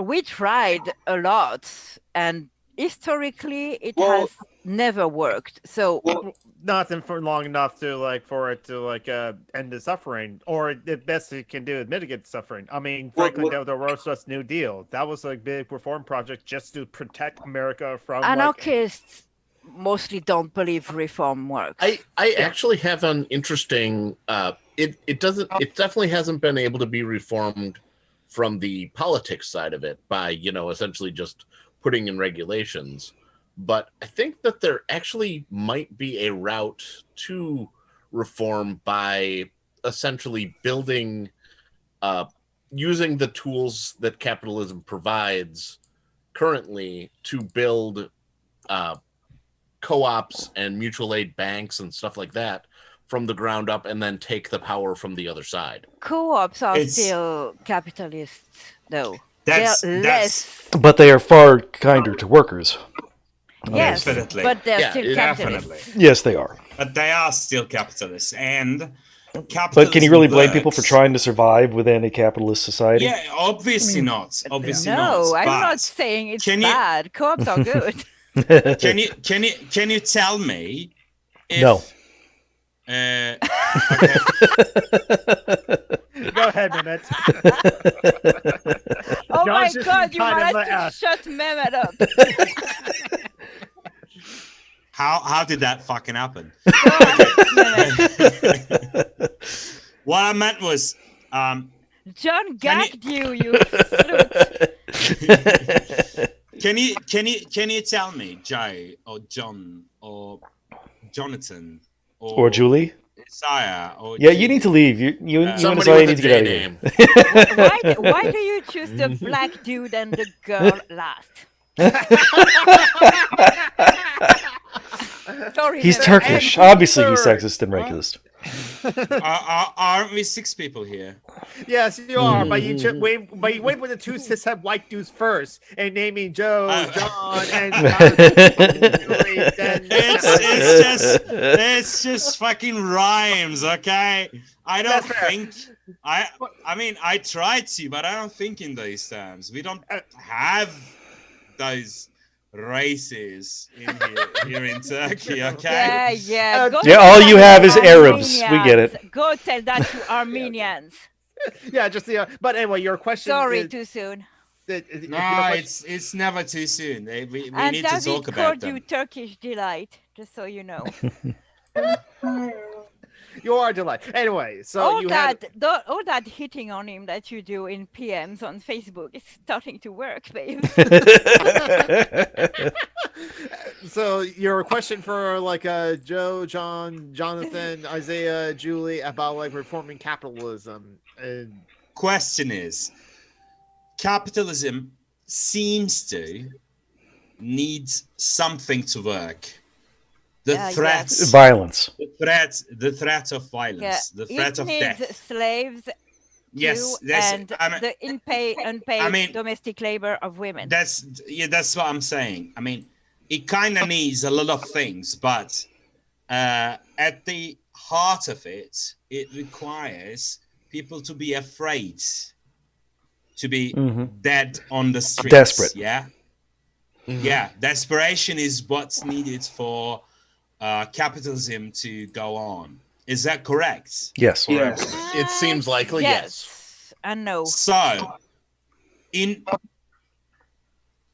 we tried a lot, and historically, it has never worked. So nothing for long enough to for it to end the suffering, or the best it can do is mitigate suffering. I mean, Franklin Delano Roosevelt's New Deal, that was a big reform project just to protect America from anarchists. Mostly don't believe reform works. I actually have an interesting. It definitely hasn't been able to be reformed from the politics side of it by essentially just putting in regulations. But I think that there actually might be a route to reform by essentially building, using the tools that capitalism provides currently to build co-ops and mutual aid banks and stuff like that from the ground up, and then take the power from the other side. Co-ops are still capitalists, though. That's less. But they are far kinder to workers. Yes, definitely. but they're still capitalists. Definitely. Yes, they are. But they are still capitalists, and but can you really blame works. people for trying to survive within a capitalist society? Yeah, obviously not. Obviously no, not. I'm not saying it's bad. Co-ops are good. Can you tell me? If, no. Okay. Go ahead, Mehmet. Oh my God! You managed to shut Mehmet up. How did that fucking happen? What I meant was, John gagged you flute. Can you tell me, Joe or John or Jonathan or Julie? Isaiah or yeah, you need to leave. You and Isaiah need to get out of here. Why do you choose the black dude and the girl last? Sorry, he's Turkish. Obviously, he's sexist and racist. Aren't we 6 people here? Yes, you are. But you wait with the 2 cishet white dudes first, and naming Joe, John, and it's just fucking rhymes, okay? I don't think. I mean, I tried to, but I don't think in those terms. We don't have those races in here in Turkey, okay? Yeah. All you have is Arabs. We get it. Go tell that to Armenians. Yeah, just but anyway, your question. Sorry, too soon. No, it's never too soon. We need to talk about them. And David called you Turkish delight, just so you know. You are delight. Anyway, so all that hitting on him that you do in PMs on Facebook is starting to work, babe. So your question for Joe, John, Jonathan, Isaiah, Julie about reforming capitalism. Question is, capitalism seems to need something to work. The threats, violence. The threat of violence, the threat of death. It needs slaves. Yes, and the unpaid domestic labor of women. That's what I'm saying. I mean, it kind of needs a lot of things, but at the heart of it, it requires people to be afraid, to be dead on the streets. Desperate. Yeah. Yeah. Desperation is what's needed for capitalism to go on. Is that correct? Yes. It seems likely, yes. And no. So, in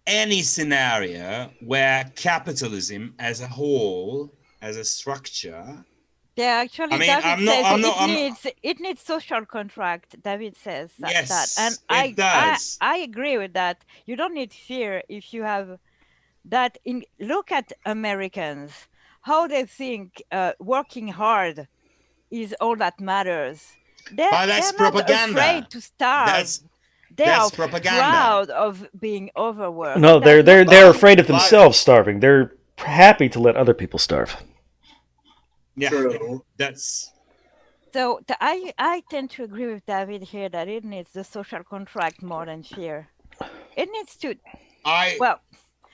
any scenario where capitalism as a whole, as a structure, yeah, actually, it needs social contract. David says that. Yes, and it does. I agree with that. You don't need fear if you have that. Look at Americans, how they think working hard is all that matters. They're propaganda. Not afraid to starve. They are propaganda. Proud of being overworked. No, they're afraid of themselves starving. They're happy to let other people starve. Yeah, True. That's so. I tend to agree with David here that it needs the social contract more than fear. It needs to.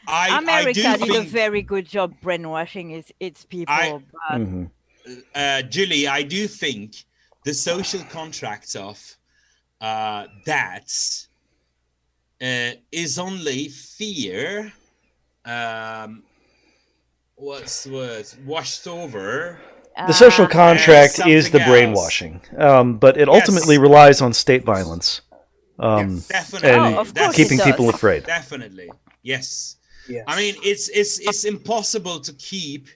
America did a very good job brainwashing its people. Julie, I do think the social contract of that is only fear. What's the word? Washed over. The social contract is the brainwashing, but it ultimately relies on state violence and keeping people afraid. Definitely, yes. I mean, it's impossible to keep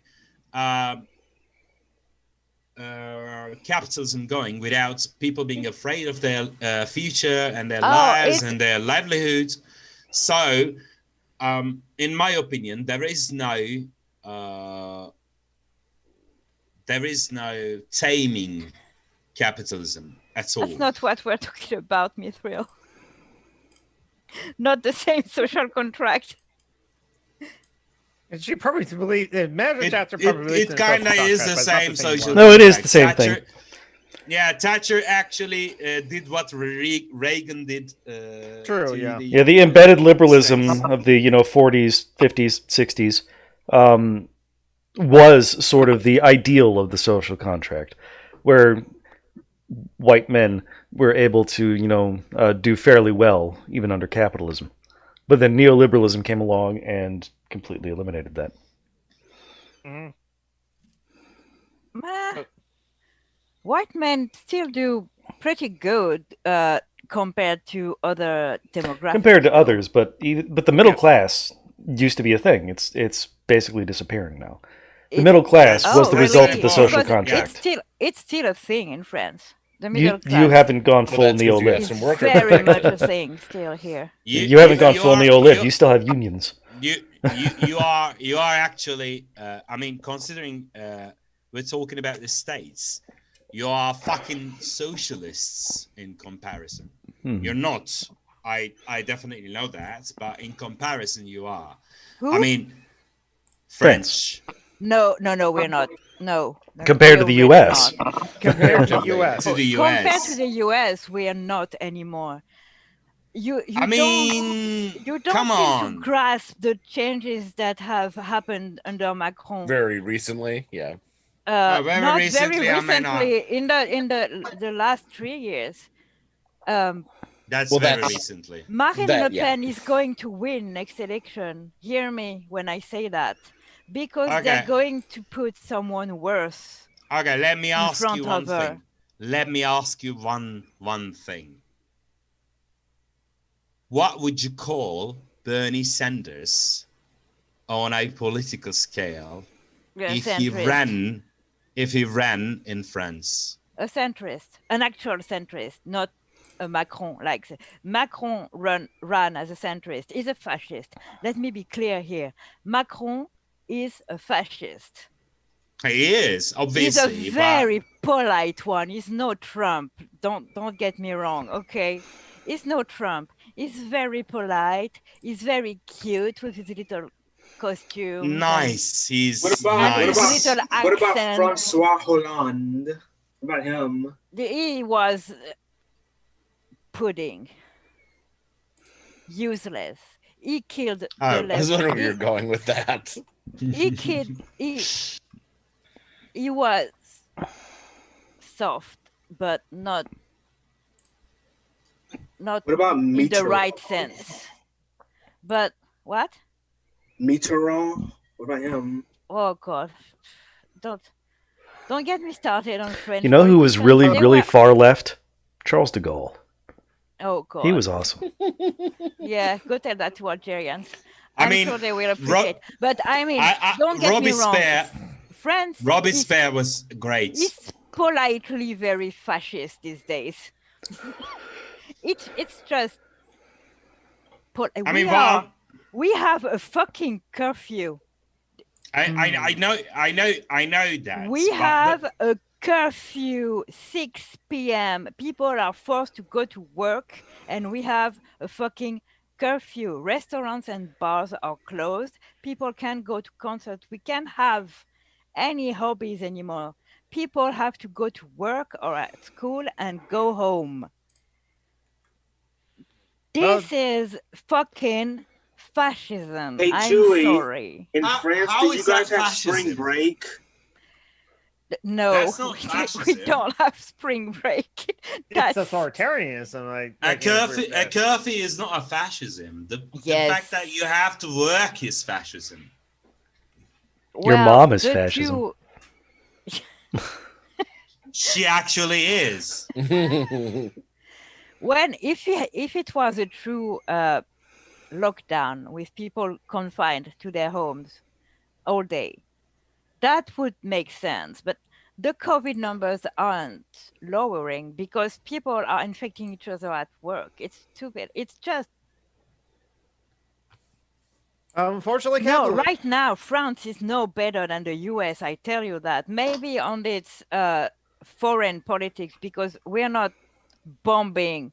capitalism going without people being afraid of their future and their lives and their livelihoods. So, in my opinion, there is no taming capitalism at all. That's not what we're talking about, Mithril. Not the same social contract. And she probably believes the manager chapter probably believes it kind of is the same social. No, it is the same thing. Yeah, Thatcher actually did what Reagan did. True. Yeah. Yeah, the embedded liberalism of the 40s, 50s, 60s was sort of the ideal of the social contract, where white men were able to do fairly well even under capitalism. But then neoliberalism came along and completely eliminated that. White men still do pretty good compared to other demographics. Compared to others, but the middle class used to be a thing. It's basically disappearing now. The middle class was the result of the social contract. It's still a thing in France. The middle class. You haven't gone full neo-lit. It's very much a thing still here. You haven't gone full neo-lit. You still have unions. You are actually. I mean, considering we're talking about the States, you are fucking socialists in comparison. You're not. I definitely know that, but in comparison, you are. Who? I mean, French. No, we're not. No. Compared to the U.S. Compared to the U.S. Compared to the U.S., we are not anymore. You don't seem to grasp the changes that have happened under Macron. Very recently, yeah. Very recently. In the last 3 years. That's very recently. Marine Le Pen is going to win next election. Hear me when I say that. Because they're going to put someone worse. Okay, let me ask you one thing. Let me ask you one thing. What would you call Bernie Sanders on a political scale if he ran in France? A centrist, an actual centrist, not a Macron. Like Macron ran as a centrist. He's a fascist. Let me be clear here. Macron is a fascist. He is, obviously. He's a very polite one. He's no Trump. Don't get me wrong, okay? He's no Trump. He's very polite. He's very cute with his little costume. Nice. He's what about, nice. What about Francois Hollande? What about him? He was pudding. Useless. He killed the I left. was wondering where you're going with that. He killed. He was soft, but not What about in the Mitterrand? right sense. But what? Mitterrand? What about him? Oh God, don't get me started on French. You know who was really, They really were- far left? Charles de Gaulle. Oh God, He was awesome. Yeah, go tell that to Algerians. I I'm mean, sure they will appreciate. But I mean, don't get me wrong. France Robespierre was great. is politely very fascist these days. It's just. I mean, well, we have a fucking curfew. I know that. We have a curfew, 6 p.m. People are forced to go to work, and we have a fucking curfew. Restaurants and bars are closed. People can't go to concerts. We can't have any hobbies anymore. People have to go to work or at school and go home. This is fucking fascism. Hey, I'm Chewie, sorry. In France, how do you is that guys have fascism? spring break? No, That's not we fascism. don't have spring break. It's authoritarianism. Like A curfew is not a fascism. The Yes. fact that you have to work is fascism. Your mom is fascism. She actually is. If it was a true lockdown with people confined to their homes all day, that would make sense. But the COVID numbers aren't lowering because people are infecting each other at work. It's stupid. It's just unfortunately, no. Right now, France is no better than the US. I tell you that. Maybe on its foreign politics, because we're not bombing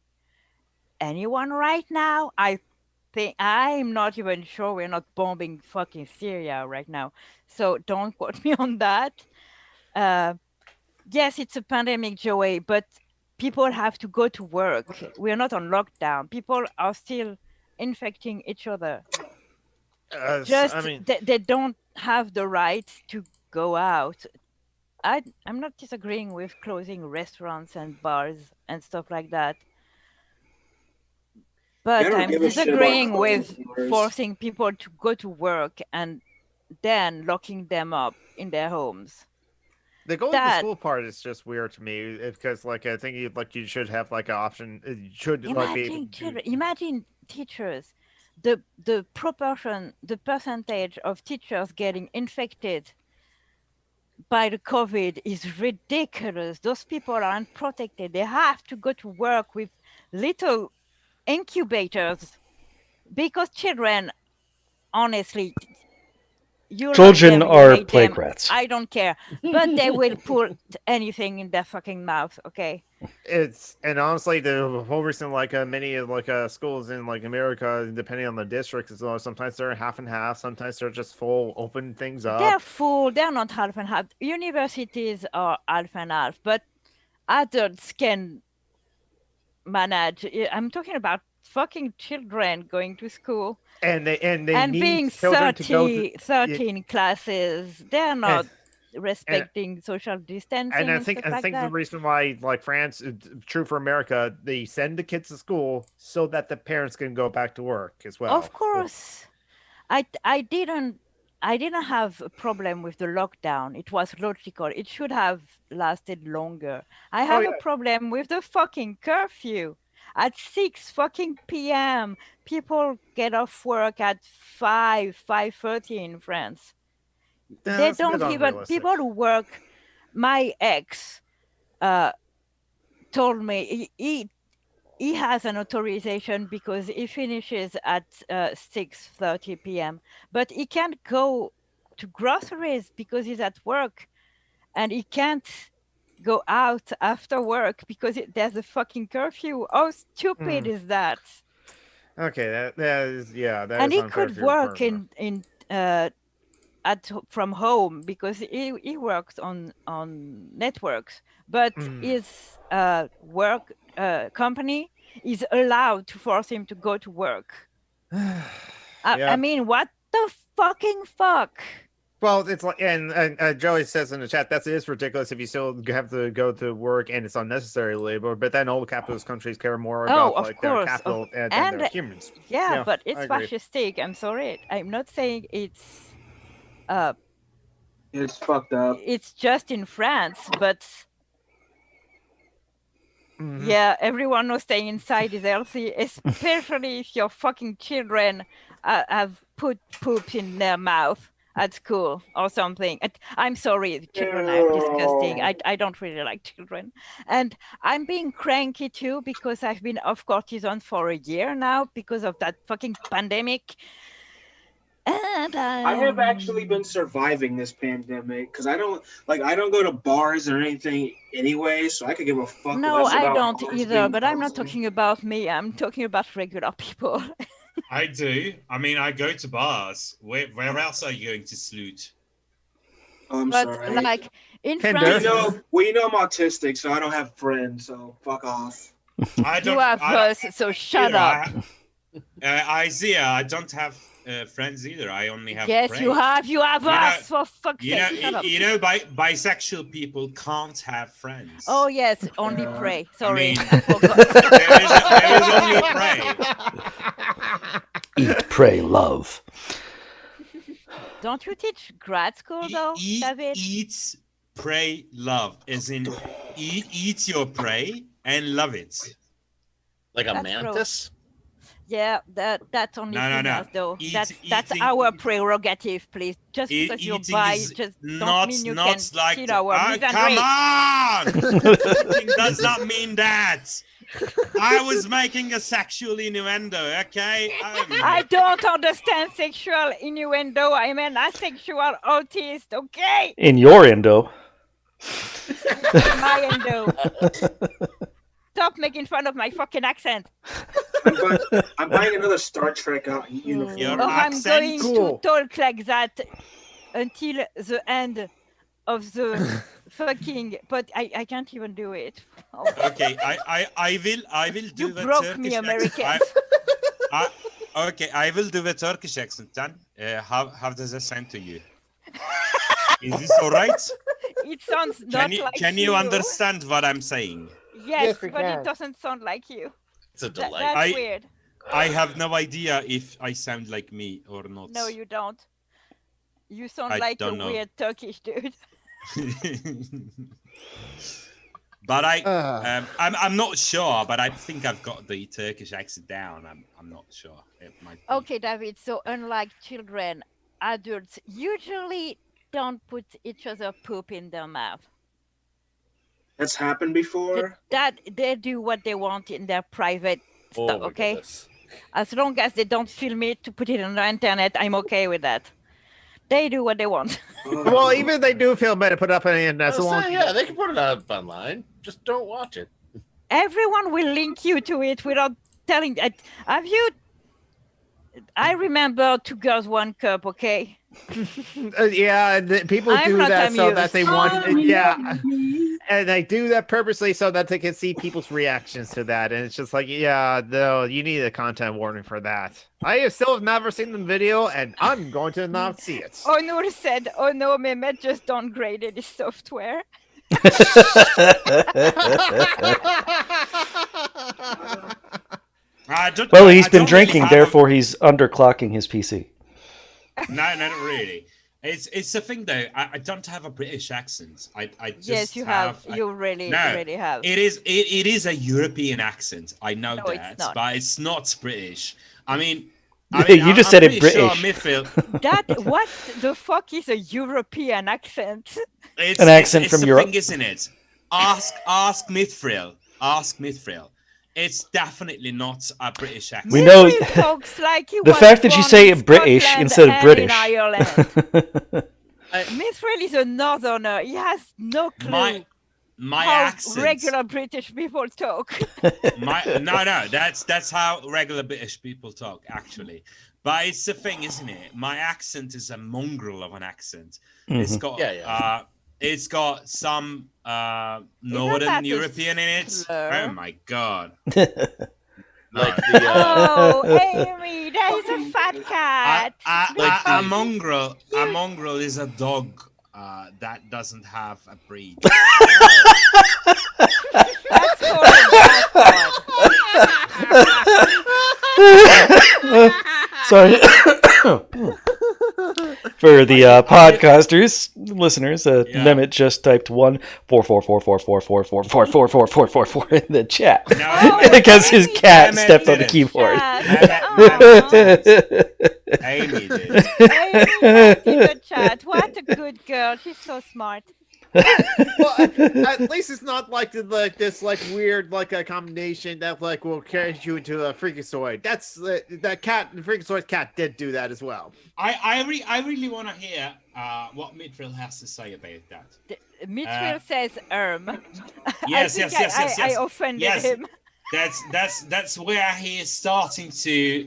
anyone right now. I'm not even sure we're not bombing fucking Syria right now. So don't quote me on that. Yes, it's a pandemic, Joey, but people have to go to work. We're not on lockdown. People are still infecting each other. They don't have the right to go out. I'm not disagreeing with closing restaurants and bars and stuff like that. But I'm disagreeing with forcing people to go to work and then locking them up in their homes. The going to school part is just weird to me because, like, I think you should have like an option. You should Imagine teachers, the proportion, the percentage of teachers getting infected by the COVID is ridiculous. Those people are unprotected. They have to go to work with little incubators because children, honestly, children are plague rats. I don't care, but they will put anything in their fucking mouth. Okay. And honestly, the whole reason, like many schools in like America, depending on the district, as well, sometimes they're half and half, sometimes they're just full, open things up. They're full. They're not half and half. Universities are half and half, but adults can manage. I'm talking about fucking children going to school and need being children 13 classes. They're not respecting social distancing. And I think the reason why, like France, true for America, they send the kids to school so that the parents can go back to work as well. Of course, I didn't have a problem with the lockdown. It was logical. It should have lasted longer. I have a problem with the fucking curfew. At 6 fucking p.m. People get off work at 5:30 in France. They don't even, people who work, my ex told me he has an authorization because he finishes at 6:30 p.m. But he can't go to groceries because he's at work, and he can't go out after work because there's a fucking curfew. How stupid is that? Okay, that is and he could work from home because he works on networks, but his work company is allowed to force him to go to work. I mean, what the fucking fuck? Well, it's like, and Joey says in the chat, it is ridiculous if you still have to go to work and it's unnecessary labor. But then all capitalist countries care more about like their capital than their humans. Yeah, but it's fascistic. I'm sorry. I'm not saying it's fucked up. It's just in France, but yeah, everyone knows staying inside is healthy, especially if your fucking children have put poop in their mouth at school or something. I'm sorry, the children are disgusting. I don't really like children. And I'm being cranky too because I've been off cortisone for a year now because of that fucking pandemic. And I have actually been surviving this pandemic because I don't go to bars or anything anyway, so I could give a fuck. No, less I about don't either, but I'm not talking about me. I'm talking about regular people. I do. I mean, I go to bars. Where else are you going to salute? I'm sorry. Like in France, France, you know I'm autistic, so I don't have friends. So fuck off. You have us, so shut up. Isaiah, I don't have friends either. I only have yes, friends. you have us, for fuck's sake. Bisexual people can't have friends. Oh yes, only pray. Sorry. I mean, there is only pray. Eat, pray, love. Don't you teach grad school though, David? Eat, pray, love. As in, eat your prey and love it. Like a mantis? Yeah, that's only females, though. That's our prerogative, please. Just because you're bi, just don't mean you can steal our meat and come on! Eating does not mean that. I was making a sexual innuendo, okay? I don't understand sexual innuendo. I'm an asexual autist, okay? In your endo. My endo. Stop making fun of my fucking accent. I'm buying another Star Trek uniform. I'm going to talk like that until the end of the fucking. But I can't even do it. Oh. Okay, I will do. You broke me, American. Okay, I will do the Turkish accent. Then, how does that sound to you? Is this all right? It sounds not like you. Can you understand what I'm saying? Yes, but it doesn't sound like you. It's a delight. That's weird. I have no idea if I sound like me or not. No, you don't. You sound like a weird Turkish dude. But I'm not sure. But I think I've got the Turkish accent down. I'm not sure. It might be. Okay, David. So unlike children, adults usually don't put each other poop in their mouth. That's happened before. That they do what they want in their private stuff, okay? Goodness. As long as they don't film it to put it on the internet, I'm okay with that. They do what they want. Well, even if they do film it and put it up on the internet, yeah, they can put it up online. Just don't watch it. Everyone will link you to it without telling. Have you? I remember 2 Girls, 1 Cup, okay? Yeah, people do that so that they want. Yeah. And they do that purposely so that they can see people's reactions to that. And it's just like, yeah, no, you need a content warning for that. I still have never seen the video, and I'm going to not see it. Onur said, oh no, Mehmet just downgraded his software. Well, he's been drinking, therefore he's underclocking his PC. No, not really. It's the thing though. I don't have a British accent. I just yes, you have. You really have. It is a European accent. I know that, but it's not British. I mean you just said it British. Sure what the fuck is a European accent? It's an accent from Europe, thing, isn't it? Ask Mithril. Ask Mithril. It's definitely not a British accent. We know talks like the fact that you say British instead of British. Mithril is a northerner. He has no clue my how accent. Regular British people talk. No, that's how regular British people talk, actually. But it's the thing, isn't it? My accent is a mongrel of an accent. Mm-hmm. It's got it's got some Northern European in it. Oh my god. Like the Oh, Amy, that is a fat cat. A mongrel is a dog that doesn't have a breed. That's called a Sorry. For the podcasters, listeners, Mehmet just typed 1444444444444 in the chat because his cat stepped on the keyboard. Amy did. Amy in the chat. What a good girl. She's so smart. Well, at least it's not like this weird a combination that will carry you into a freakazoid. That's that cat. The freakazoid cat did do that as well. I really want to hear what Mithril has to say about that. Mithril says Yes. I offended him. That's where he is starting to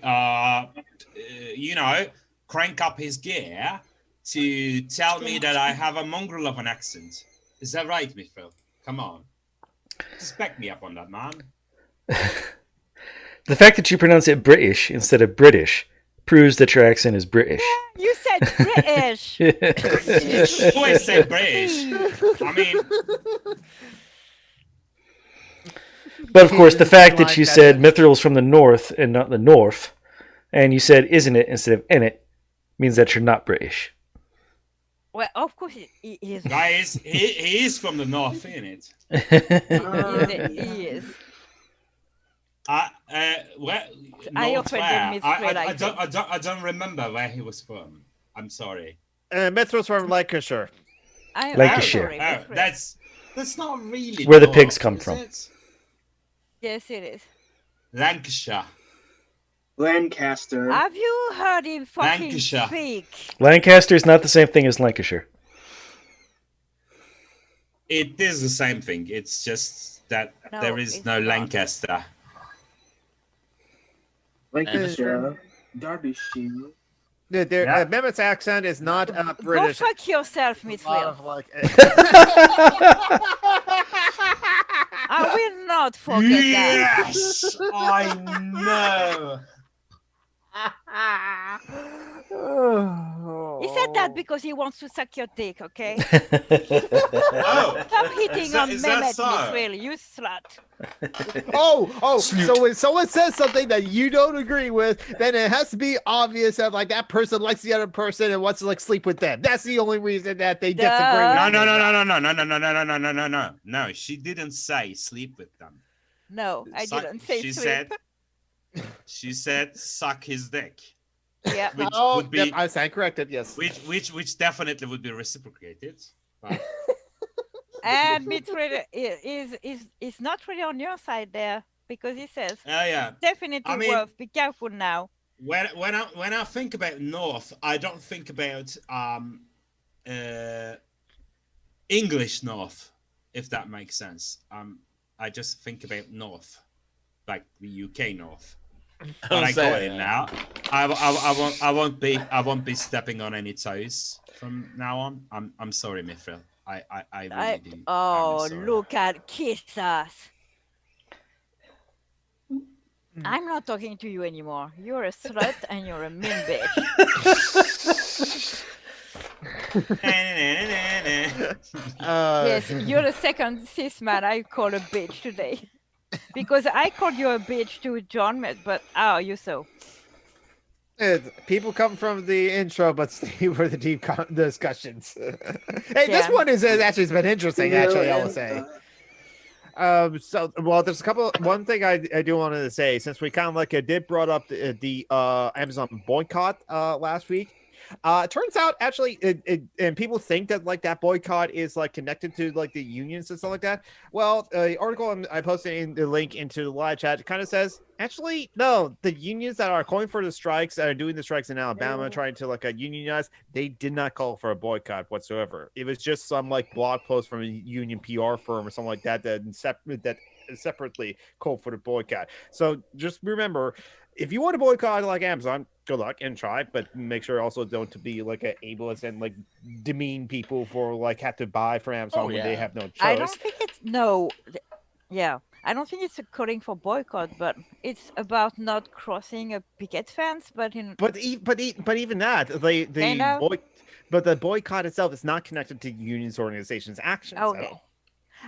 crank up his gear to tell me that I have a mongrel of an accent. Is that right, Mithril? Come on. Just back me up on that, man. The fact that you pronounce it British instead of British proves that your accent is British. Yeah, you said British. You always say British. I mean... But of course, the fact that you said Mithril's from the north and not the north, and you said isn't it instead of in it, means that you're not British. Well, of course he is. Guys, he is from the north, isn't it? He is. I don't remember where he was from. I'm sorry. Mithril's from Lancashire. Lancashire. That's not really where the pigs come from. Yes, it is. Lancashire. Lancaster. Have you heard him fucking Lancashire. speak? Lancaster is not the same thing as Lancashire. It is the same thing. It's just that there is no Lancaster. Lancashire. Derbyshire. Mehmet's accent is not British. Go fuck yourself, Mithril. I will not forget that. Yes, I know. He said that because he wants to suck your dick, okay? Stop hitting on Mehmet, Mithril, you slut. So when someone says something that you don't agree with, then it has to be obvious that that person likes the other person and wants to sleep with them. That's the only reason that they disagree. No. She didn't say sleep with them. No, I didn't say sleep. She said suck his dick. Yeah. Which would be I stand corrected. Yes. Which definitely would be reciprocated. But... And Mithril is not really on your side there because he says definitely worth. Be careful now. When I think about North, I don't think about English North, if that makes sense. I just think about North, like the UK North. But I got it now. I won't be stepping on any toes from now on. I'm sorry, Mithril. I really do. Oh, look at kiss us. I'm not talking to you anymore. You're a slut and you're a mean bitch. Yes, you're the second cis man I call a bitch today. Because I called you a bitch to John, but you so. People come from the intro, but stay for the deep discussions. Hey, this one is actually been interesting. Actually, I will say. There's a couple. One thing I do want to say, since we kind of did brought up the Amazon boycott last week. It turns out actually, and people think that that boycott is connected to the unions and stuff like that. Well, the article I posted in the link into the live chat kind of says actually no, the unions that are calling for the strikes, that are doing the strikes in Alabama, trying to unionize, they did not call for a boycott whatsoever. It was just some blog post from a union PR firm or something like that that separately called for the boycott. So just remember, if you want to boycott Amazon, good luck and try, but make sure also don't to be an ableist and demean people for have to buy from Amazon when they have no choice. I don't think it's I don't think it's a calling for boycott, but it's about not crossing a picket fence. But even that, the boycott itself is not connected to unions, organizations' actions. Okay. At all.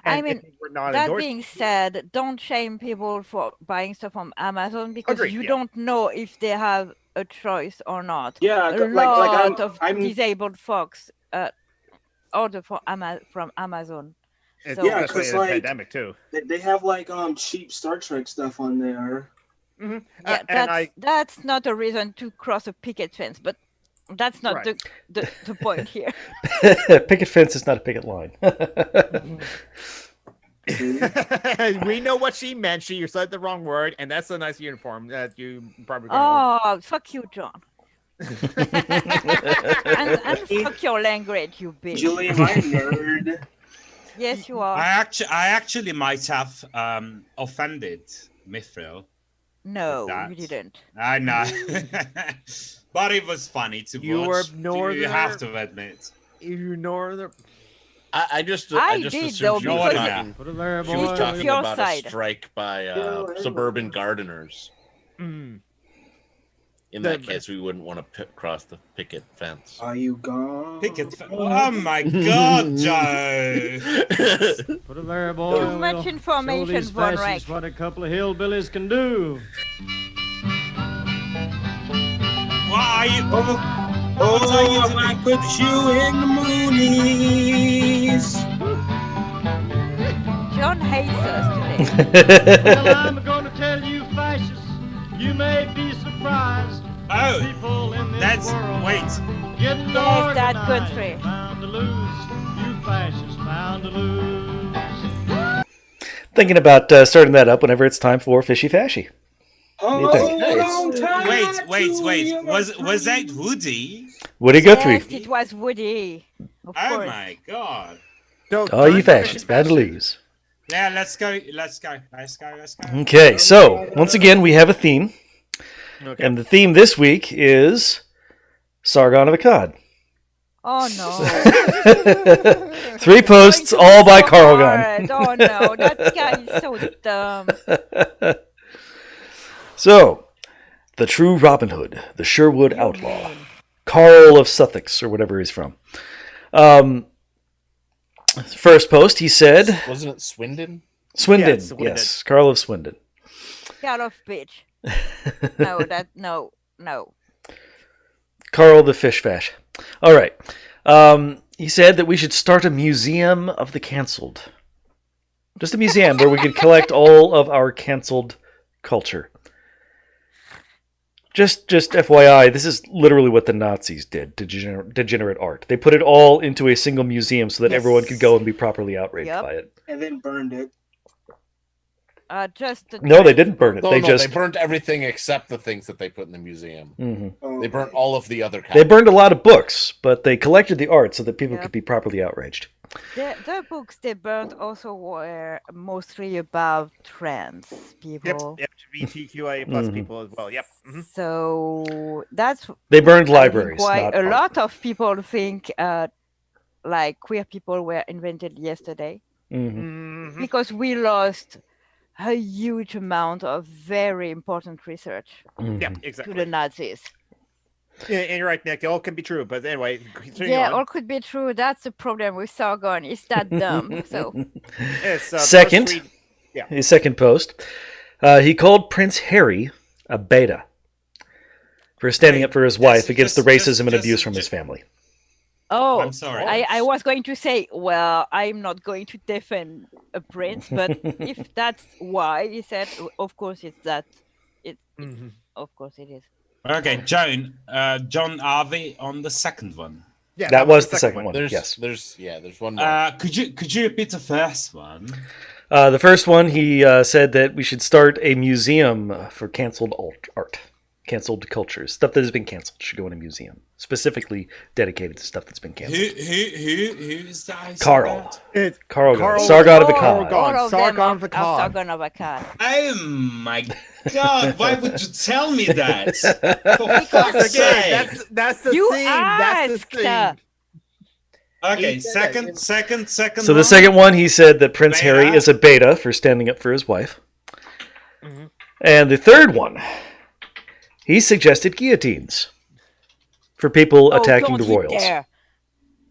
I mean, that being said, don't shame people for buying stuff from Amazon because you don't know if they have a choice or not. Yeah, a lot of disabled folks order from Amazon. Yeah, because pandemic too. They have cheap Star Trek stuff on there. Mm-hmm. Yeah, that's not a reason to cross a picket fence, but that's not the point here. Picket fence is not a picket line. We know what she meant. She said the wrong word, and that's a nice uniform that you probably. Fuck you, John. and fuck your language, you bitch. Julie, am I a nerd? Yes, you are. I actually might have offended Mithril. No, you didn't. I know. But it was funny to watch. You were northern. You have to admit. You northern. I just did, assumed though, she was talking, Put she was talking about a strike by suburban gardeners. Mm. In that case, we wouldn't want to cross the picket fence. Are you gone? Picket fence. Oh my God, Joe! Put it there, boy. Too much information, Von Reich. What a couple of hillbillies can do. Why? I put you in the moonies. John hates us today. Well, I'm going to tell you, fascists, you may be surprised. People in this world getting yes, that country. Bound to lose. You fascists bound to lose. Thinking about starting that up whenever it's time for Fishy Fashy. Wait. Was that Woody? Woody Guthrie. Yes, it was Woody. Of course. My God. You fascists, bad to lose. Yeah, let's go. Okay, so once again we have a theme. Okay. And the theme this week is Sargon of Akkad. Oh no. 3 posts all by Carl Gunn. Oh no, that guy is so dumb. So, the true Robin Hood, the Sherwood outlaw, Carl of Sussex, or whatever he's from. First post, he said... Wasn't it Swindon? Swindon, yes. Carl of Swindon. Carl of bitch. No. Carl the Fish Fash. All right. He said that we should start a museum of the canceled. Just a museum where we could collect all of our canceled culture. Just FYI, this is literally what the Nazis did to degenerate art. They put it all into a single museum so that everyone could go and be properly outraged by it. And then burned it. No, they didn't burn it. They burnt everything except the things that they put in the museum. Mm-hmm. They burnt all of the other copies. They burned a lot of books, but they collected the art so that people could be properly outraged. The books they burned also were mostly about trans people. Yep, LGBTQIA plus people as well. Yep. Mm-hmm. So that's they burned libraries. Why a lot of people think like queer people were invented yesterday, because we lost a huge amount of very important research Yep, exactly. to the Nazis. Yeah, and you're right, Nick. All can be true, but anyway. All could be true. That's the problem with Sargon. It's that dumb. So second, his second post, he called Prince Harry a beta for standing up for his wife against the racism and abuse from his family. Oh, I'm sorry. I was going to say, well, I'm not going to defend a prince, but if that's why he said, of course it's that. Of course it is. Okay, John, are we on the second one? Yeah, that was the second one. There's one more. Could you repeat the first one? The first one, he said that we should start a museum for canceled art, canceled cultures, stuff that has been canceled should go in a museum, specifically dedicated to stuff that's been canceled. Who is that? Carl. Carl. Sargon of Akkad. Sargon of Akkad. Oh my God! Why would you tell me that? Because again, that's the thing. That's the thing. Okay, second. So the second one, he said that Prince Harry is a beta for standing up for his wife. Mm-hmm. And the third one, he suggested guillotines for people attacking the royals.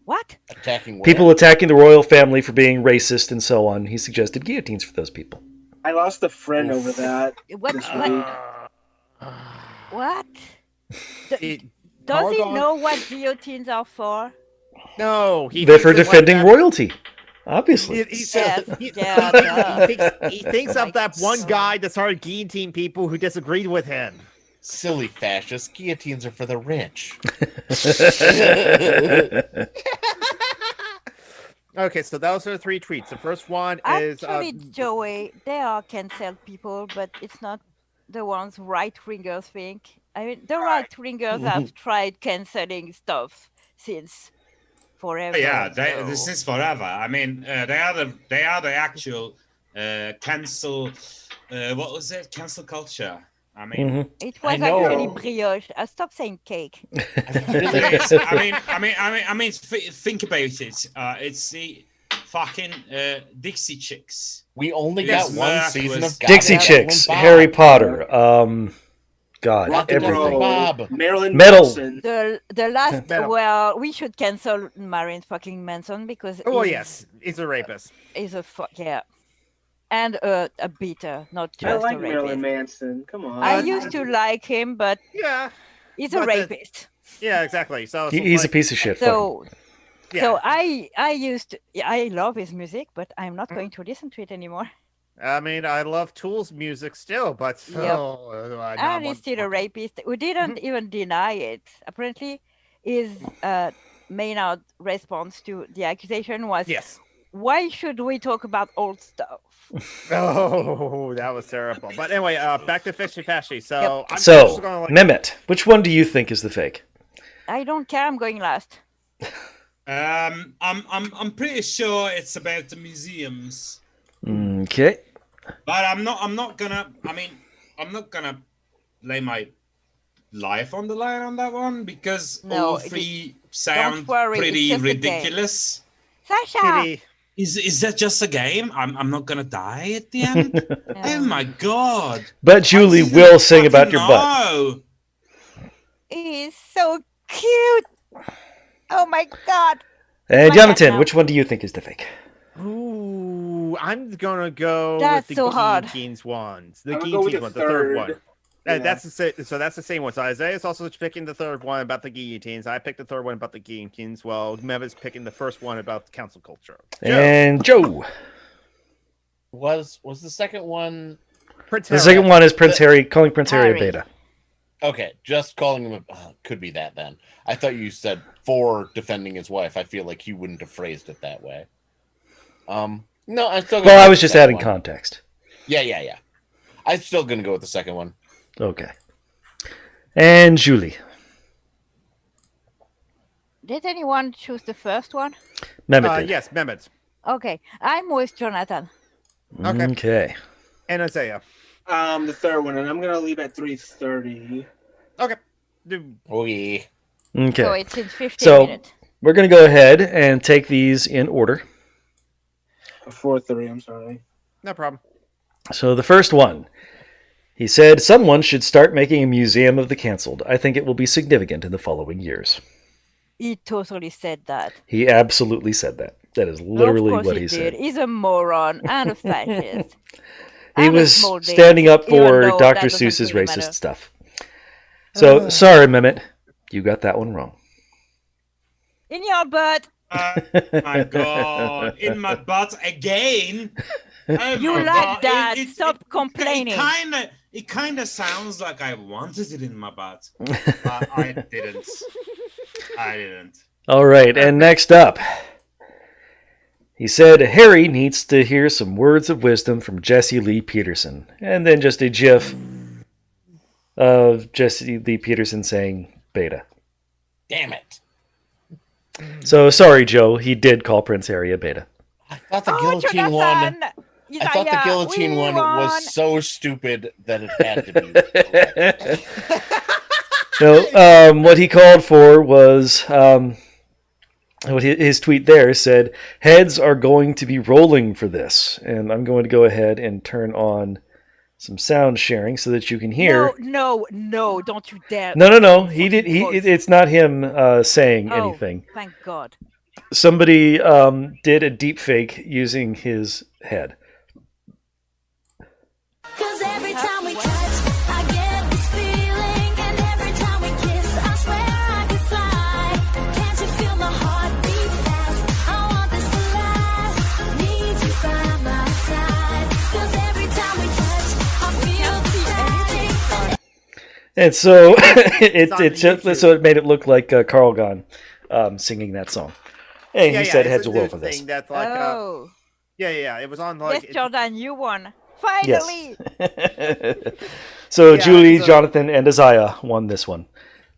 What? Attacking people attacking the royal family for being racist and so on. He suggested guillotines for those people. I lost a friend over that. What? This week. What? Does he know what guillotines are for? No, they're for defending royalty. Obviously, he thinks of that one guy that started guillotining people who disagreed with him. Silly fascists. Guillotines are for the rich. Okay, so those are the 3 tweets. The first one is... Actually, Joey, they are cancelled people, but it's not the ones right-wingers think. I mean, the right-wingers have tried cancelling stuff since forever. Yeah, this is forever. I mean, they are the actual cancel. What was it? Cancel culture. I mean, it was actually brioche. Stop saying cake. I mean, think about it. It's the fucking Dixie Chicks. We only got one season of Dixie Chicks, Harry Potter. God, everything. Marilyn Manson. The last, well, we should cancel Marilyn fucking Manson because yes, he's a rapist. He's a and a beater, not just I like a rapist. Marilyn Manson. Come on. I used to like him, but he's a rapist. Yeah, exactly. So he's a piece of shit. So I love his music, but I'm not going to listen to it anymore. I mean, I love Tool's music still, but and he's still a rapist who didn't even deny it. Apparently, his main out response to the accusation was, "Why should we talk about old stuff?" Oh, that was terrible. But anyway, back to Fishy Fashy. So, Mehmet, which one do you think is the fake? I don't care. I'm going last. I'm pretty sure it's about the museums. Okay. But I'm not gonna lay my life on the line on that one because all 3 sound pretty ridiculous. Sasha! Is that just a game? I'm not gonna die at the end? Oh my god. But Julie will sing about your butt. He's so cute. Oh my god. And Jonathan, which one do you think is the fake? Ooh, I'm gonna go with the hard. guillotines ones. The guillotines one, the third. third one. Yeah. That's the same one. So Isaiah's also picking the third one about the guillotines. I picked the third one about the guillotines. Well, Meva's picking the first one about the council culture. And Joe. Was the second one? The second one is Prince Harry, calling Prince Harry a beta. Okay, just calling him could be that then. I thought you said for defending his wife. I feel like he wouldn't have phrased it that way. No, I'm still. Well, I was just adding context. Yeah. I'm still gonna go with the second one. Okay. And Julie. Did anyone choose the first one? Mehmet did. Yes, Mehmet. Okay, I'm with Jonathan. Okay. And Isaiah. The third one, and I'm gonna leave at 3:30. Okay. Okay. Okay. So it's in 15 minutes. We're gonna go ahead and take these in order. 4:30. I'm sorry. No problem. So the first one, he said, someone should start making a museum of the cancelled. I think it will be significant in the following years. He totally said that. He absolutely said that. That is literally what he said. He's a moron and a fascist. He was standing up for Dr. Seuss's really racist stuff. So, sorry, Mehmet. You got that one wrong. In your butt. My god. In my butt again. Oh you like that. Stop complaining. It kind of sounds like I wanted it in my butt. But I didn't. All right, and next up. He said, Harry needs to hear some words of wisdom from Jesse Lee Peterson. And then just a gif of Jesse Lee Peterson saying beta. Damn it. So, sorry, Joe. He did call Prince Harry a beta. I thought the guillotine one... I thought the guillotine one was so stupid that it had to be. No, what he called for was what his tweet there said, heads are going to be rolling for this. And I'm going to go ahead and turn on some sound sharing so that you can hear. No, don't you dare. No. It's not him saying anything. Thank God. Somebody did a deep fake using his head. Cause every time we touch, I get this feeling, and every time we kiss, I swear I could fly. Can't you feel my heart beat fast? I want this to last. Need you by my side. Cause every time we touch, I feel the static. And so it made it look like Carl Gunn singing that song. And he said heads will roll for this. That's like, it was on like. Yes, Jordan, you won. Finally. Yes. So Julie, Jonathan, and Isaiah won this one.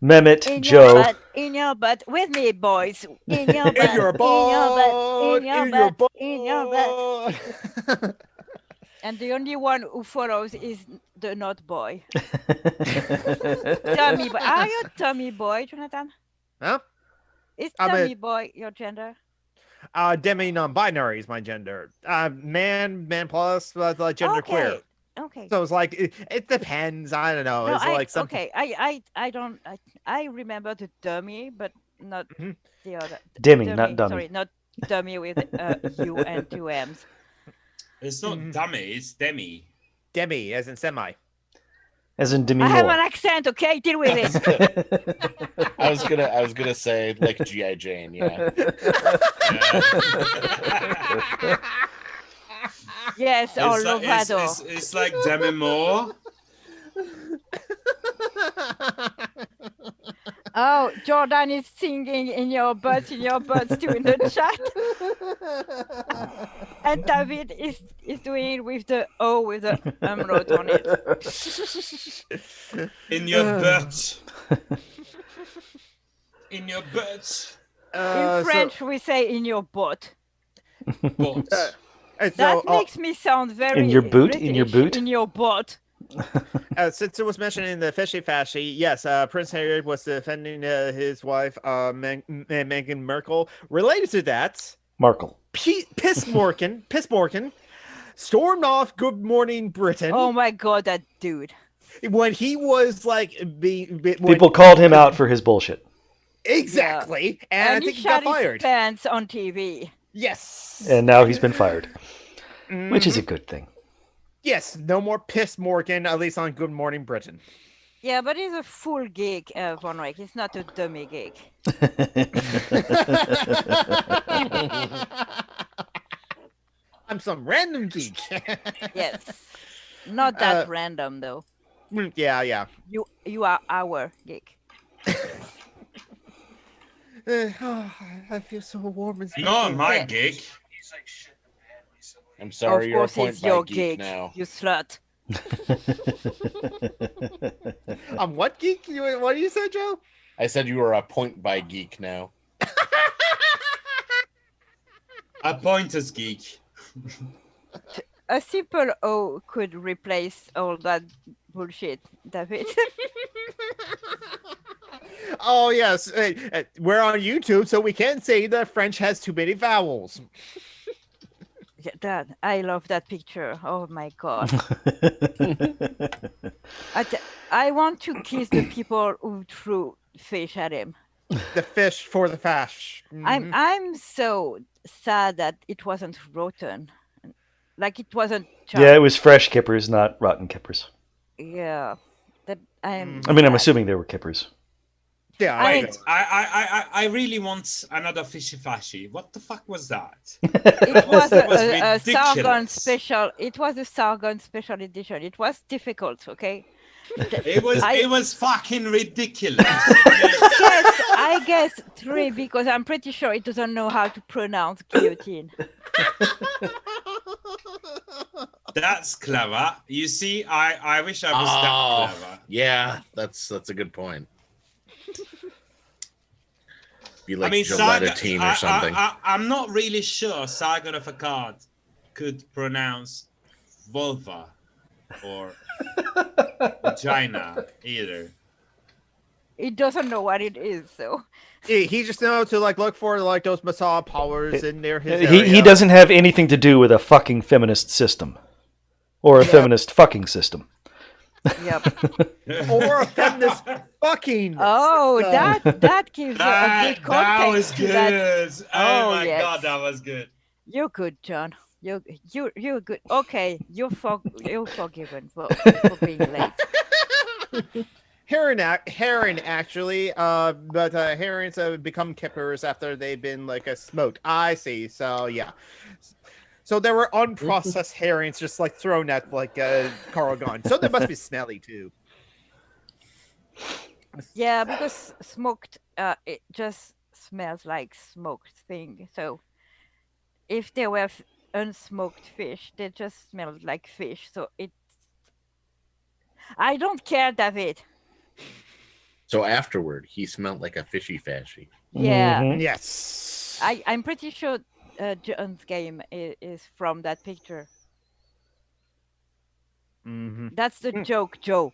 Mehmet, Joe. In your butt, with me, boys. In your butt. In your butt. In your butt. In your butt. And the only one who follows is the not boy. Tommy boy. Are you Tommy boy, Jonathan? Huh? Is Tommy boy your gender? Demi non-binary is my gender. Man plus gender queer. Okay. So it's like it depends. I don't know. No, it's like some. Okay. I remember the dummy, but not the other. Demi, not dummy. Sorry, not dummy with U and two M's. It's not dummy. It's demi. Demi, as in semi. As in demi. I have an accent. Okay, deal with it. I was gonna say like G.I. Jane. Yeah. Yes, or Lovato. It's like Demi Moore. Oh, Jordan is singing in your butts too in the chat. And David is doing it with the O with the umlaut on it. In your butt. In your butt. In French, we say in your butt. Butt. That makes me sound very in your boot. British. In your boot. In your butt. Since it was mentioned in the Fishy Fashy, yes, Prince Harry was defending his wife, Meghan Markle. Related to that, Markle. Piss Morgan stormed off Good Morning Britain. Oh my God, that dude. When he was like people called him out for his bullshit. Exactly, Yeah. and I think he got fired. His pants on TV. Yes. And now he's been fired, which is a good thing. Yes, no more Piss Morgan, at least on Good Morning Britain. Yeah, but he's a full geek, Von Rijk. He's not a dummy geek. I'm some random geek. Yes. Not that random, though. Yeah. You are our geek. I feel so warm and special. No, my geek. I'm sorry, of course you're a it's point your by geek gig, now. you slut. I'm what geek? What you say, Joe? I said you were a point by geek now. A pointers geek. A simple O could replace all that bullshit, David. Oh, yes. We're on YouTube, so we can't say that French has too many vowels. Yeah, I love that picture. Oh my God. I want to kiss the people who threw fish at him. The fish for the fash. Mm-hmm. I'm so sad that it wasn't rotten. Like it wasn't. Yeah, it was fresh kippers, not rotten kippers. Yeah, that I'm. I mean, I'm assuming they were kippers. Yeah, wait. I really want another fishy fashy. What the fuck was that? It was a ridiculous. Sargon special. It was a Sargon special edition. It was difficult. Okay. It was fucking ridiculous. Yes, I guess 3 because I'm pretty sure it doesn't know how to pronounce guillotine. That's clever. You see, I wish I was that clever. Yeah, that's a good point. Be like gelatine or something. I'm not really sure Sargon of Akkad could pronounce vulva or vagina either. It doesn't know what it is, so. He just knows to like look for like those massage powers in there. He doesn't have anything to do with a fucking feminist system, or a feminist fucking system. Yep. Or a feminist fucking. Oh, that gives a good context. That was to good. that. Oh my yes. god, that was good. You're good, John. You're good. Okay, you're forgiven for being late. Heron actually, but herons have become kippers after they've been like smoked. I see. So yeah, so there were unprocessed herons just like thrown at like Carl Gunn. So they must be smelly too. Yeah, because smoked, it just smells like smoked thing. So if they were unsmoked fish, they just smelled like fish. So I don't care, David. So afterward, he smelled like a fishy fashy. Yeah. Yes. I'm pretty sure John's game is from that picture. That's the joke, Joe.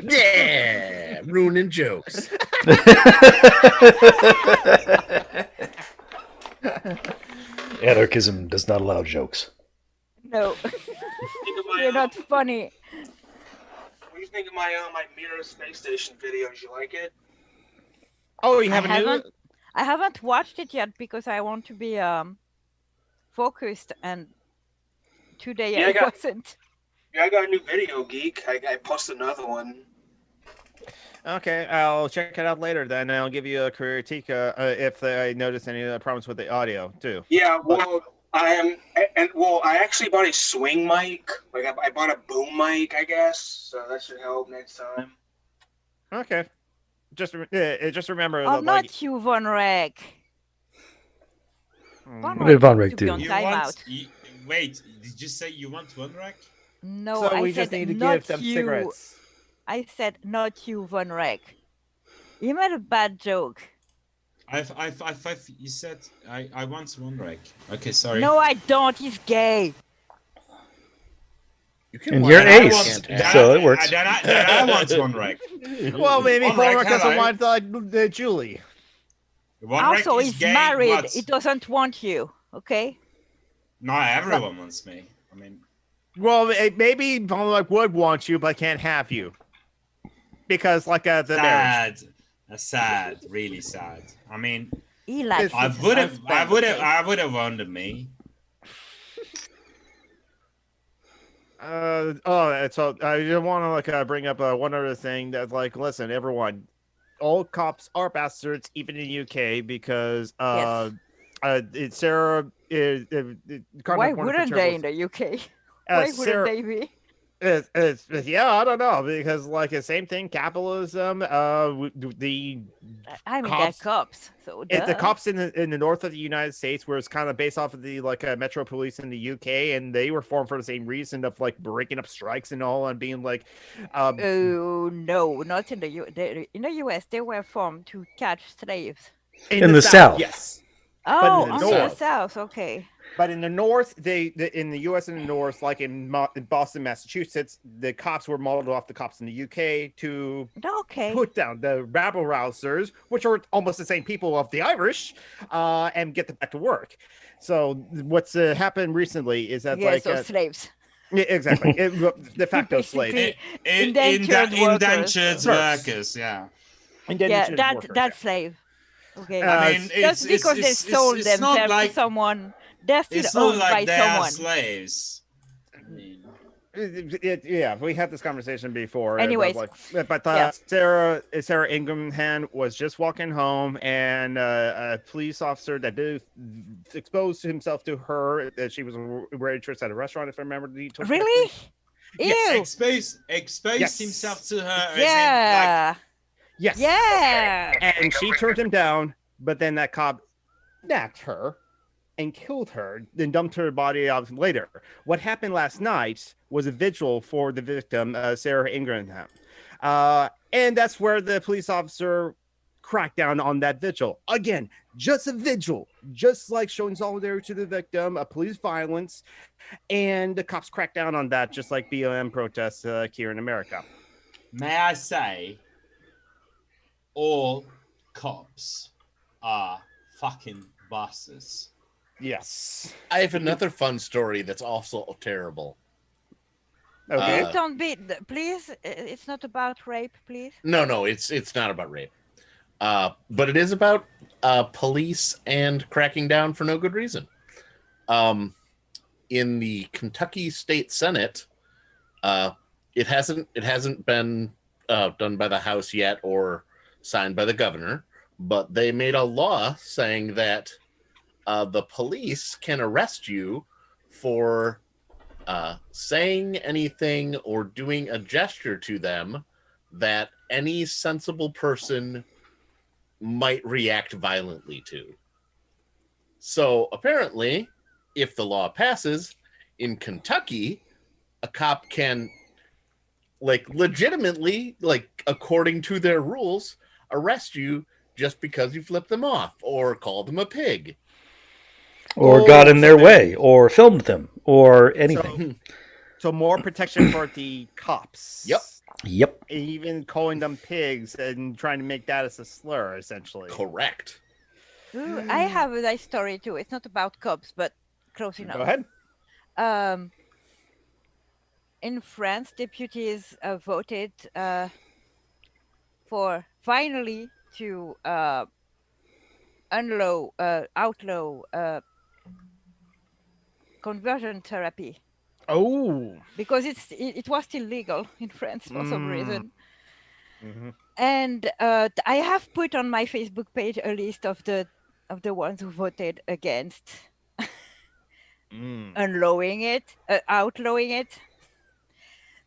Yeah, ruining jokes. Anarchism does not allow jokes. No, you're not funny. What do you think of my Mirror Space Station video? Did you like it? Oh, you haven't? I haven't watched it yet because I want to be focused, and today I wasn't. Yeah, I got a new video, geek. I posted another one. Okay, I'll check it out later. Then I'll give you a critique if I notice any problems with the audio too. Yeah, well, I actually bought a swing mic. Like I bought a boom mic, I guess. So that should help next time. Okay, just remember. I'm not you, Von Rek. Von Rek too. Wait, did you say you want one rack? No, so we I just said need to not give them you. cigarettes. I said not you, Von Rek. You made a bad joke. You said I want one rack. Okay, sorry. No, I don't. He's gay. And you're ace, so it works. Then I want one rack. Well, maybe One Von rack, Rek doesn't hello. want Julie. One Also, rack is he's gay, married. but He doesn't want you. Okay. not everyone wants me. I mean, Well, maybe Von Rek would want you, but can't have you because like the marriage. sad. Sad, really sad. I mean, He likes I his would husband. have wanted me. So I just want to bring up one other thing that listen, everyone, all cops are bastards, even in the UK, because Sarah is. Why wouldn't they in the UK? Why wouldn't they be? Yeah, I don't know, because the same thing, capitalism. I mean, they're cops, so the cops in the north of the United States, where it's kind of based off of the Metro Police in the UK, and they were formed for the same reason of breaking up strikes and all, and being oh no, not in the in the US. They were formed to catch slaves. In the South. Yes. Oh, in the on North. the South, okay. But in the North, in the U.S. and the North, like in Boston, Massachusetts, the cops were modeled off the cops in the UK to put down the rabble rousers, which are almost the same people of the Irish, and get them back to work. So what's happened recently is that slaves. Yeah, exactly. De facto slaves. Indentured workers. Yeah. That's slave. Okay. I mean, just because they sold themselves to someone, they're still owned by someone. Slaves. I mean, yeah, we had this conversation before. Anyways, Sarah Ingraham was just walking home, and a police officer that exposed himself to her that she was a waitress at a restaurant, if I remember. Really? Yes. Exposed himself to her. Yeah. Yes. Yeah. And she turned him down, but then that cop nabbed her and killed her, then dumped her body out later. What happened last night was a vigil for the victim, Sarah Ingraham. And that's where the police officer cracked down on that vigil. Again, just a vigil, just like showing solidarity to the victim, police violence, and the cops cracked down on that, just like BLM protests here in America. May I say, all cops are fucking bastards. Yes. I have another fun story that's also terrible. Okay. Please don't be. Please, it's not about rape, please. No, it's not about rape. But it is about police and cracking down for no good reason. In the Kentucky State Senate, it hasn't been done by the House yet or signed by the governor, but they made a law saying that the police can arrest you for saying anything or doing a gesture to them that any sensible person might react violently to. So apparently, if the law passes in Kentucky, a cop can legitimately, according to their rules, arrest you just because you flipped them off or called them a pig. Or got in their way, or filmed them, or anything. So more protection for the cops. Yep. Even calling them pigs and trying to make that as a slur, essentially. Correct. Ooh, I have a nice story too. It's not about cops, but close enough. Go ahead. In France, deputies voted for finally to outlaw conversion therapy. Oh. Because it was still legal in France for some reason. Mm-hmm. And I have put on my Facebook page a list of the ones who voted against outlawing it.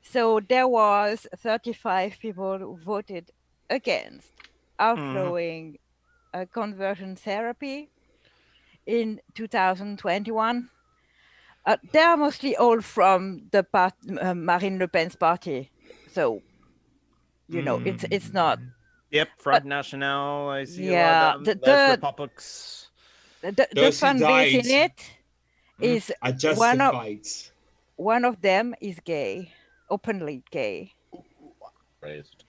So there was 35 people who voted against outlawing conversion therapy in 2021. They are mostly all from the Marine Le Pen's party. So, it's not. Yep, Front National. I see Yeah, a lot of them. Republics. The fun bit in it is one of them is gay, openly gay.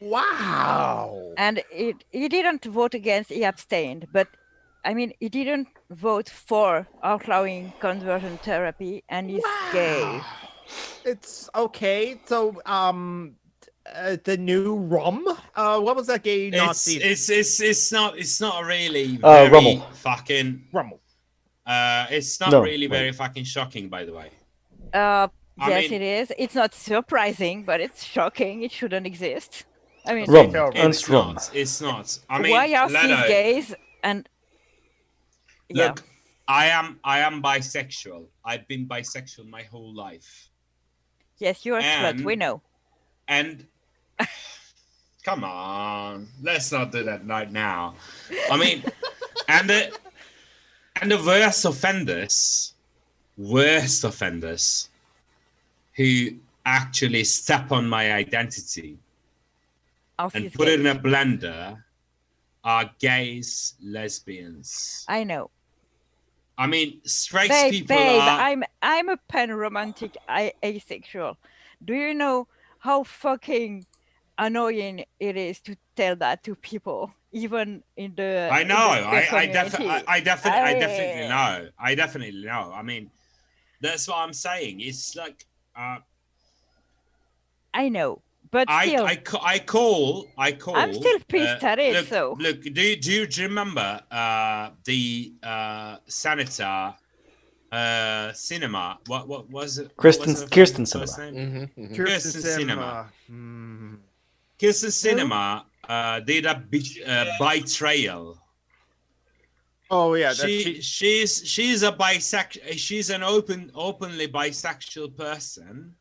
Wow. And he didn't vote against, he abstained. But, he didn't vote for outlawing conversion therapy, and he's gay. It's okay. So, the new rum. What was that gay Nazi? It's not really Rummel. fucking Rummel. It's not really very fucking shocking, by the way. Yes, it is. It's not surprising, but it's shocking. It shouldn't exist. It's not. Why are cis gays and look? I am bisexual. I've been bisexual my whole life. Yes, you're a slut. We know. And come on, let's not do that right now. And the worst offenders who actually step on my identity and put it in a blender are gays, lesbians. I know. Straight people babe, are... I'm a pan-romantic asexual. Do you know how fucking annoying it is to tell that to people, even in the... I know. I definitely know. I definitely know. That's what I'm saying. It's like... I know, but still... I call... I'm still pissed at it, so... Look, do you remember the senator... Cinema. What was it? Kirsten Cinema. Kirsten Cinema. Kirsten Cinema did a betrayal. Oh yeah, she's a bisexual. She's an openly bisexual person.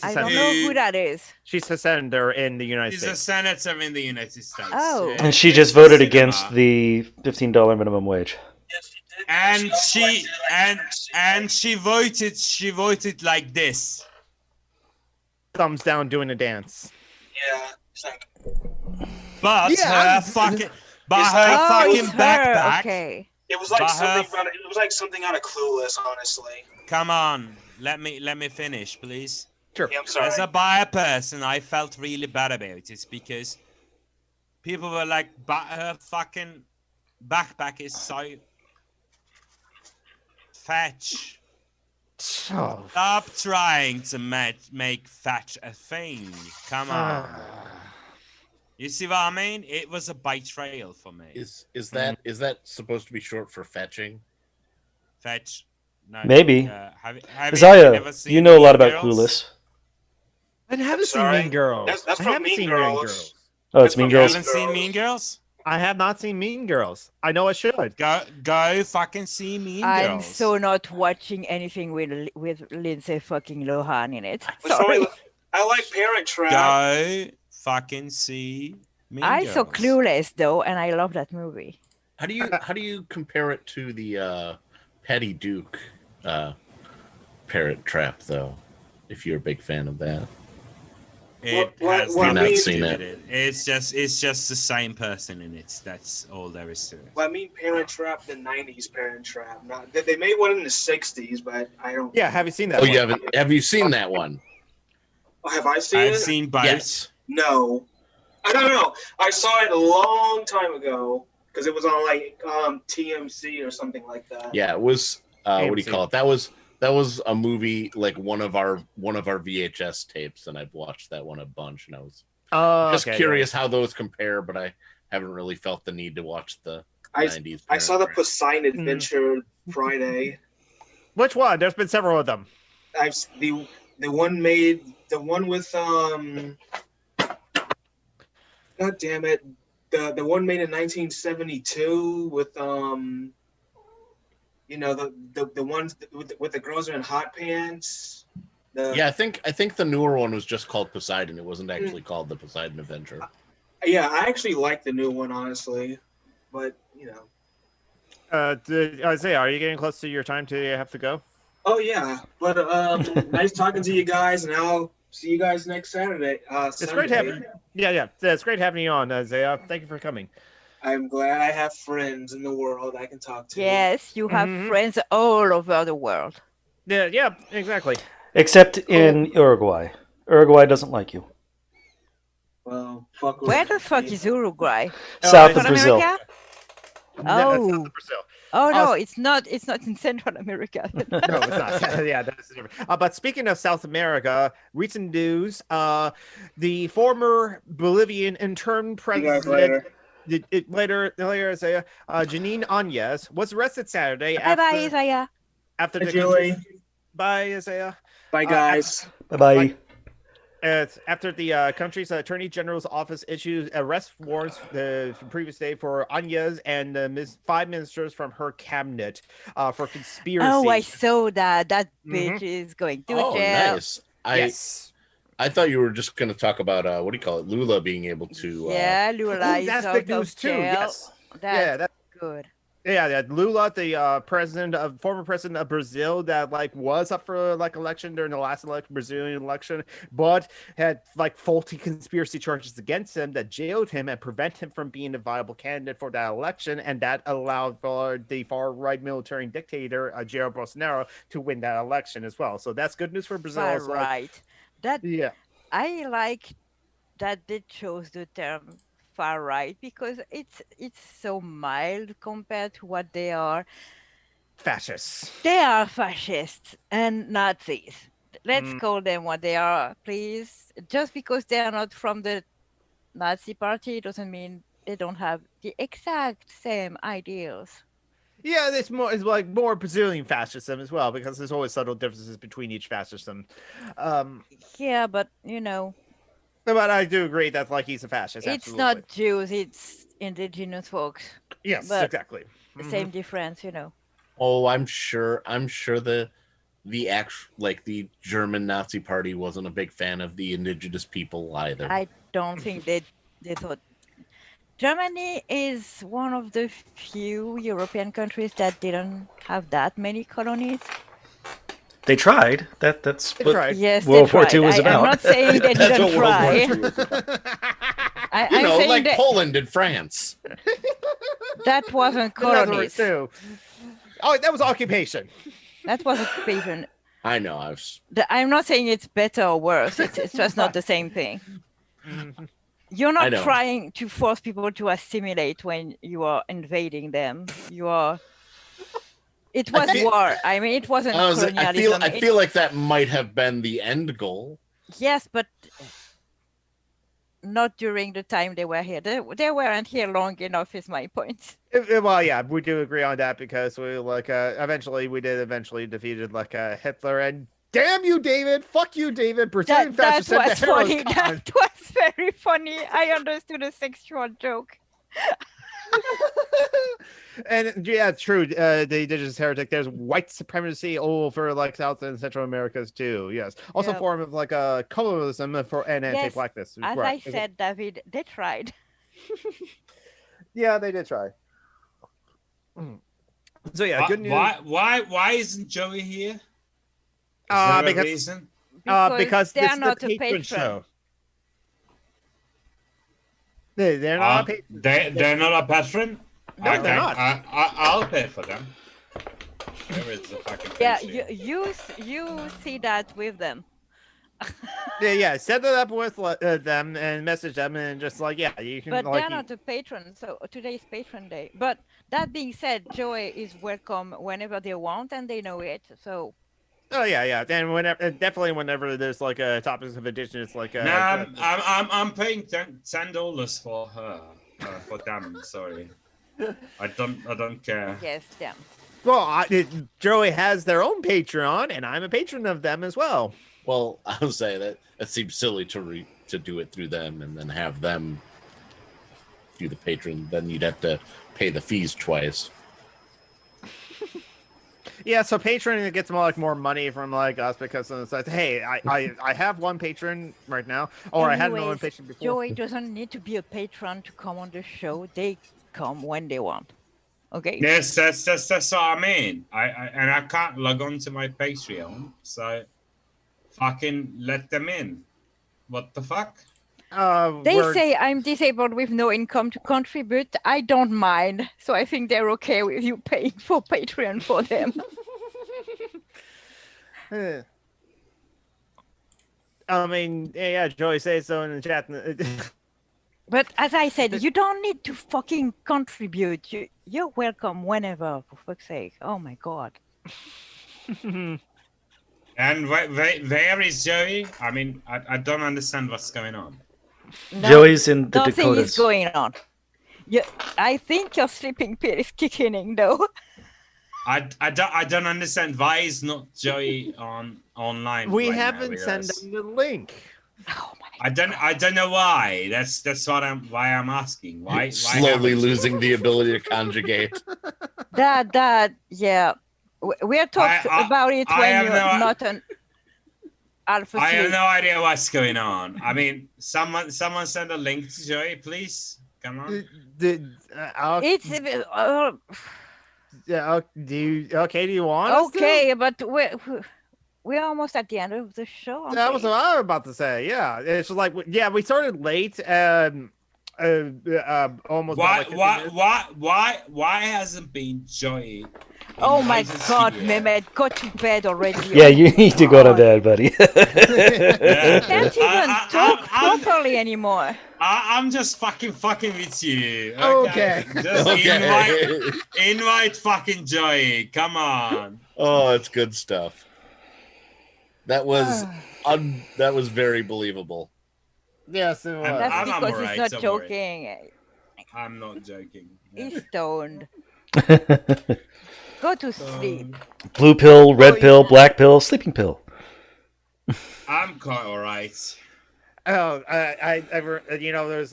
I don't know who that is. She's a senator in the United States. She's a senator in the United States. Oh. And she just voted against the $15 minimum wage. And she voted like this. Thumbs down, doing a dance. Yeah. But her fucking backpack. Okay. It was like something out of Clueless, honestly. Come on, let me finish, please. Sure. Yeah, I'm sorry. As a bi person, I felt really bad about it because people were like, "But her fucking backpack is so fetch." Oh. Stop trying to make fetch a thing. Come on. You see what I mean? It was a betrayal for me. Is that supposed to be short for fetching? Fetch. No. Maybe. Have Isaiah, never seen you know a lot Mean about Girls? Clueless. I haven't seen Sorry. Mean Girls. That's I from haven't Mean seen Girls. Mean Girls. Oh, it's Mean You Girls. haven't seen Mean Girls? I have not seen Mean Girls. I know I should. Go fucking see Mean I'm Girls. so not watching anything with Lindsay fucking Lohan in it. Sorry. Sorry. I like Parent Trap. Go fucking see Mean I Girls. saw Clueless though, and I love that movie. How do you compare it to the Patty Duke Parent Trap though? If you're a big fan of that. It What- has what- nothing I've to seen do it. with it. It's just the same person in it. That's all there is to it. Well, I mean Parent Trap, the '90s Parent Trap. Not they made one in the '60s, but I don't. Yeah, have you seen that? Oh, one? you haven't? Have you seen that one? Oh, have I seen I've it? seen both. Yes. No, I don't know. I saw it a long time ago because it was on like TMC or something like that. Yeah, it was. What do you AMC. call it? That was a movie like one of our VHS tapes, and I've watched that one a bunch, and I was just curious how those compare, but I haven't really felt the need to watch the 90s. I saw the Parent Trap. Poseidon Adventure Friday. Which one? There's been several of them. I've the one with God damn it, the one made in 1972 with you know the ones with the girls are in hot pants. Yeah, I think the newer one was just called Poseidon. It wasn't actually called the Poseidon Adventure. Yeah, I actually like the new one honestly, but you know. Isaiah, are you getting close to your time to have to go? Oh yeah, but nice talking to you guys, and I'll see you guys next Saturday. It's great having. Yeah. It's great having you on, Isaiah. Thank you for coming. I'm glad I have friends in the world I can talk to. Yes, you have friends all over the world. Yeah, exactly. Except in Uruguay. Uruguay doesn't like you. Well, fuck. Where the fuck is Uruguay? South of Central Brazil. America? Oh. Oh no, it's not. It's not in Central America. No, it's not. Yeah, that's different. But speaking of South America, recent news: the former Bolivian interim president, later Isaiah, Janine Áñez, was arrested Saturday Bye, Isaiah. after Hi, the Julie. country's- Bye, Isaiah. Bye, guys. Bye-bye. After the country's attorney general's office issued arrest warrants the previous day for Áñez and 5 ministers from her cabinet for conspiracy. Oh, I saw that. That bitch is going to Oh, jail. nice. Yes. I thought you were just going to talk about what do you call it, Lula being able to. Yeah, Lula is that's out big of news too. jail. Yes. That's that's good. Yeah, Lula, the former president of Brazil, that was up for election during the last Brazilian election, but had faulty conspiracy charges against him that jailed him and prevent him from being a viable candidate for that election, and that allowed for the far right military dictator Jair Bolsonaro to win that election as well. So that's good news for Brazil. Far as well. right. That Yeah. I like that they chose the term far right because it's so mild compared to what they are. Fascists. They are fascists and Nazis. Let's call them what they are, please. Just because they are not from the Nazi party doesn't mean they don't have the exact same ideals. Yeah, it's more Brazilian fascism as well, because there's always subtle differences between each fascism. Yeah, but But I do agree that he's a fascist. it's absolutely. not Jews, it's indigenous folks. Yes, But exactly. The same difference, Oh, I'm sure the the German Nazi party wasn't a big fan of the indigenous people either. I don't think they thought. Germany is one of the few European countries that didn't have that many colonies. They tried. That's what tried. Yes, World they War tried. II was about. I'm not saying they That's didn't what World try. War II was about. I'm like saying that, Poland and France. that wasn't colonies. Too. Oh, that was occupation. That was occupation. I know. I'm not saying it's better or worse. It's just not the same thing. You're I not know. trying to force people to assimilate when you are invading them. You are. It was war. I mean, it wasn't colonialism. I feel like that might have been the end goal. Yes, but not during the time they were here. They weren't here long enough, is my point. Well, yeah, we do agree on that because we eventually defeated Hitler, and damn you, David! Fuck you, David! Brazilian fascists sent was the heroes funny. con. That was very funny. I understood a sexual joke. And yeah, it's true. The indigenous heretic. There's white supremacy over South and Central Americas too. Yes, also form of colonialism and anti-blackness. As I said, David, they tried. Yeah, they did try. So yeah, good news. Why isn't Joey here? Is there a reason? Because they're this not is the a patron. show. They're not a patron. They're not a patron? No, they're not. I'll pay for them. Where is the fucking you see that with them. yeah, set it up with them and message them and just you can. But they're not a patron, so today's patron day. But that being said, Joey is welcome whenever they want, and they know it. So. Oh yeah. And whenever there's a topics of addition, it's No, I'm paying $10 for her. For them, sorry. I don't care. Yes, them. Well, Joey has their own Patreon, and I'm a patron of them as well. Well, I would say that seems silly to do it through them and then have them do the patron. Then you'd have to pay the fees twice. Yeah, so Patreon gets more money from us because it's like, hey, I have one patron right now, or I had no one patron before. Joey doesn't need to be a patron to come on the show. They come when they want. Okay. Yes, that's what I mean. I can't log on to my Patreon, so fucking let them in. What the fuck? They say I'm disabled with no income to contribute. I don't mind, so I think they're okay with you paying for Patreon for them. I mean, yeah, Joey says so in the chat. But as I said, you don't need to fucking contribute. You're welcome whenever, for fuck's sake. Oh my god. And where is Joey? I mean, I don't understand what's going on. No, Joey's in the nothing Dakotas. is going on. I think your sleeping pill is kicking in, though. I don't understand why is not Joey online. We right haven't now sent them the link. Oh my! I don't know why. That's why I'm asking. Why Slowly losing the ability to conjugate. Yeah. We'll talk about it when you're not an alpha. I have no idea what's going on. I mean, someone send a link to Joey, please. Come on. It's yeah. Do you want? Okay, but we're almost at the end of the show. That was what I was about to say. Yeah, it's we started late. Almost. Why hasn't been Joey? Oh my god, Mehmet, go to bed already. Yeah, you need to go to bed, buddy. Can't even talk properly anymore. I'm just fucking with you. Okay. Just invite fucking Joey. Come on. Oh, it's good stuff. That was very believable. Yes, it was. That's because right, he's not don't joking. Worry. I'm not joking. He's stoned. Go to sleep. Blue pill, red pill, black pill, sleeping pill. I'm quite all right. Oh, there's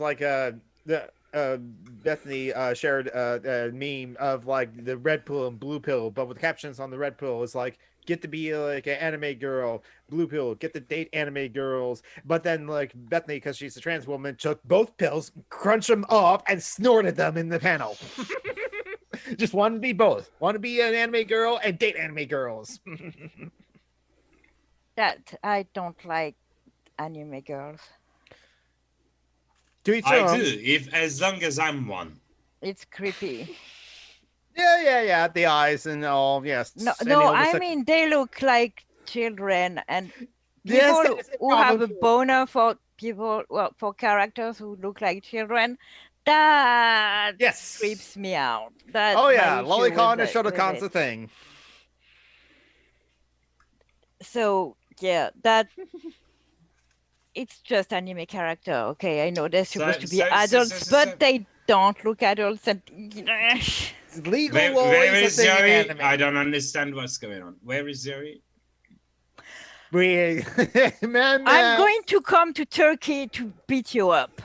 Bethany shared a meme of the red pill and blue pill, but with captions on the red pill is get to be an anime girl, blue pill, get to date anime girls. But then Bethany, because she's a trans woman, took both pills, crunched them up, and snorted them in the panel. Just wanted to be both. Want to be an anime girl and date anime girls. That I don't like anime girls. I do, as long as I'm one. It's creepy. Yeah. The eyes and all. Yes. No. I mean, they look like children, and people who have a boner for people, well, for characters who look like children, that creeps me out. That's Oh my yeah, issue lolicon with and shotocon's it. a thing. So yeah, that it's just anime character. Okay, I know they're supposed to be adults, but they don't look adults, and legal Where is Zoe? I don't understand what's going on. Where is Zoe? Man, I'm going to come to Turkey to beat you up.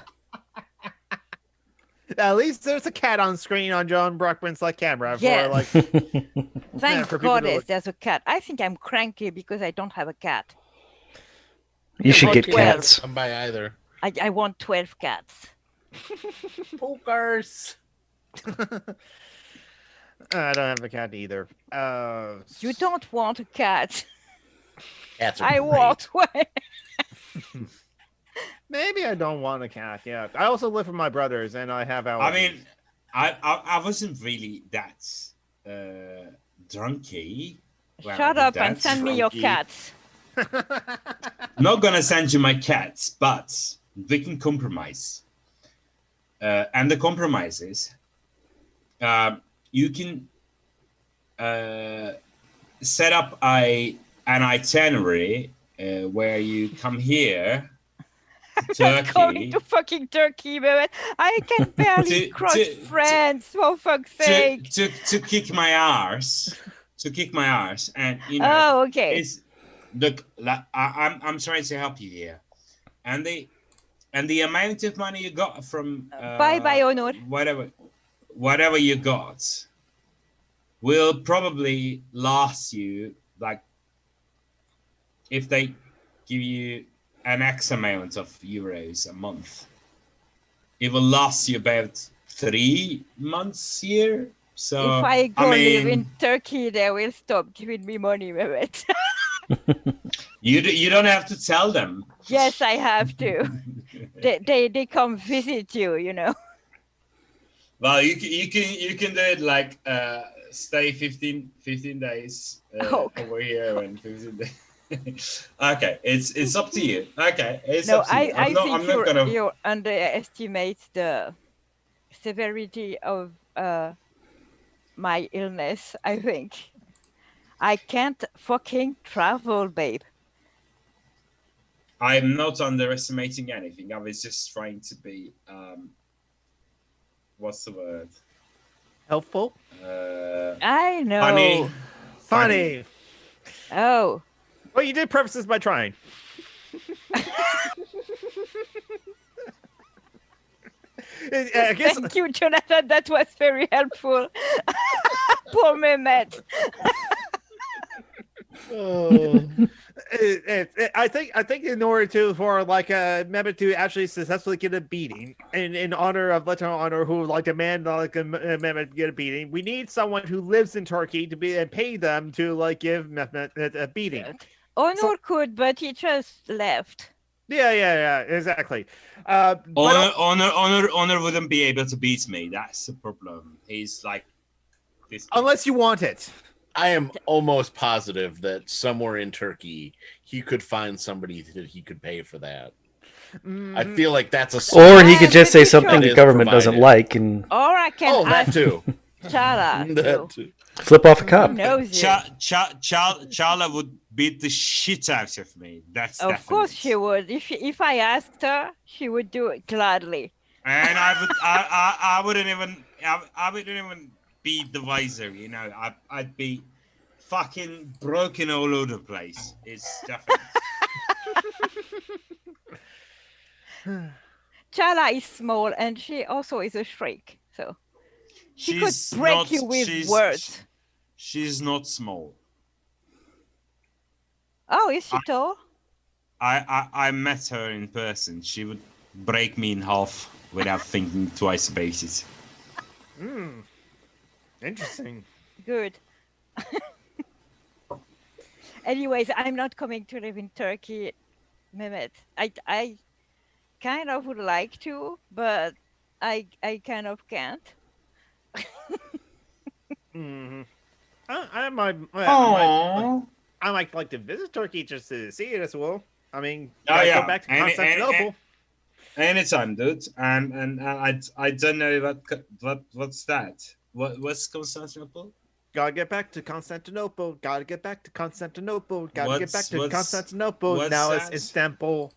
At least there's a cat on screen on John Brockman's camera. Yes. For, like, Thank for people to goodness look. there's a cat. I think I'm cranky because I don't have a cat. You should get Well, cats. I'm by either. I want 12 cats. Pokers. I don't have a cat either. You don't want a cat. Cats are I great. want one. Maybe I don't want a cat. Yeah, I also live with my brothers, and I have allergies. I mean, I wasn't really that drunky. when I Shut did up that. and send me your cats. I'm not gonna send you my cats, but we can compromise. And the compromise is, you can set up an itinerary where you come here, I'm going Turkey, to fucking Turkey, man. I can barely cross France, for fuck's sake. to kick my arse, and Oh, okay. it's look. I'm trying to help you here, and the amount of money you got from Bye, Honor. whatever you got will probably last you, like, if they give you an X amount of euros a month, it will last you about 3 months here. So If I go live mean, in Turkey, they will stop giving me money, Mehmet. you don't have to tell them. Yes, I have to. They come visit you, you know. Well, you can do it like stay 15 days over here and 15 days. Okay, it's up to you. Okay, it's No, up to you. I I'm think not gonna. you underestimate the severity of my illness. I think I can't fucking travel, babe. I'm not underestimating anything. I was just trying to be what's the word? Helpful. I know. Funny. Oh. Well, you did preface this by trying. I guess. Thank you, Jonathan. That was very helpful. Poor Mehmet. I think in order for Mehmet to actually successfully get a beating, in honor of Lieutenant Honor, who demand Mehmet get a beating, we need someone who lives in Turkey to be and pay them to give Mehmet a beating. Honor could, but he just left. Yeah, exactly. Honor wouldn't be able to beat me. That's the problem. He's like this. Unless you want it. I am almost positive that somewhere in Turkey he could find somebody that he could pay for that. I feel like that's a. Or he could just say something the government doesn't like and. Or I can that too. Chala. That too. Flip off a cup. Chala would beat the shit out of me. That's of definite. course she would. If I asked her, she would do it gladly. And I wouldn't even be the wiser, you know. I'd be fucking broken all over the place. It's definitely. Chala is small, and she also is a shriek, so she could break you with words. She's not small. Oh, is she tall? I met her in person. She would break me in half without thinking twice about it. Interesting. Good. Anyways, I'm not coming to live in Turkey, Mehmet. I kind of would like to, but I kind of can't. I might like to visit Turkey just to see it as well. I mean, Oh, yeah. go back to Constantinople. Anytime, dude. And I don't know what's that. What's Constantinople? Gotta get back to Constantinople. Gotta get back to Constantinople. Gotta get back to What's- Constantinople. what's Now that? it's Istanbul.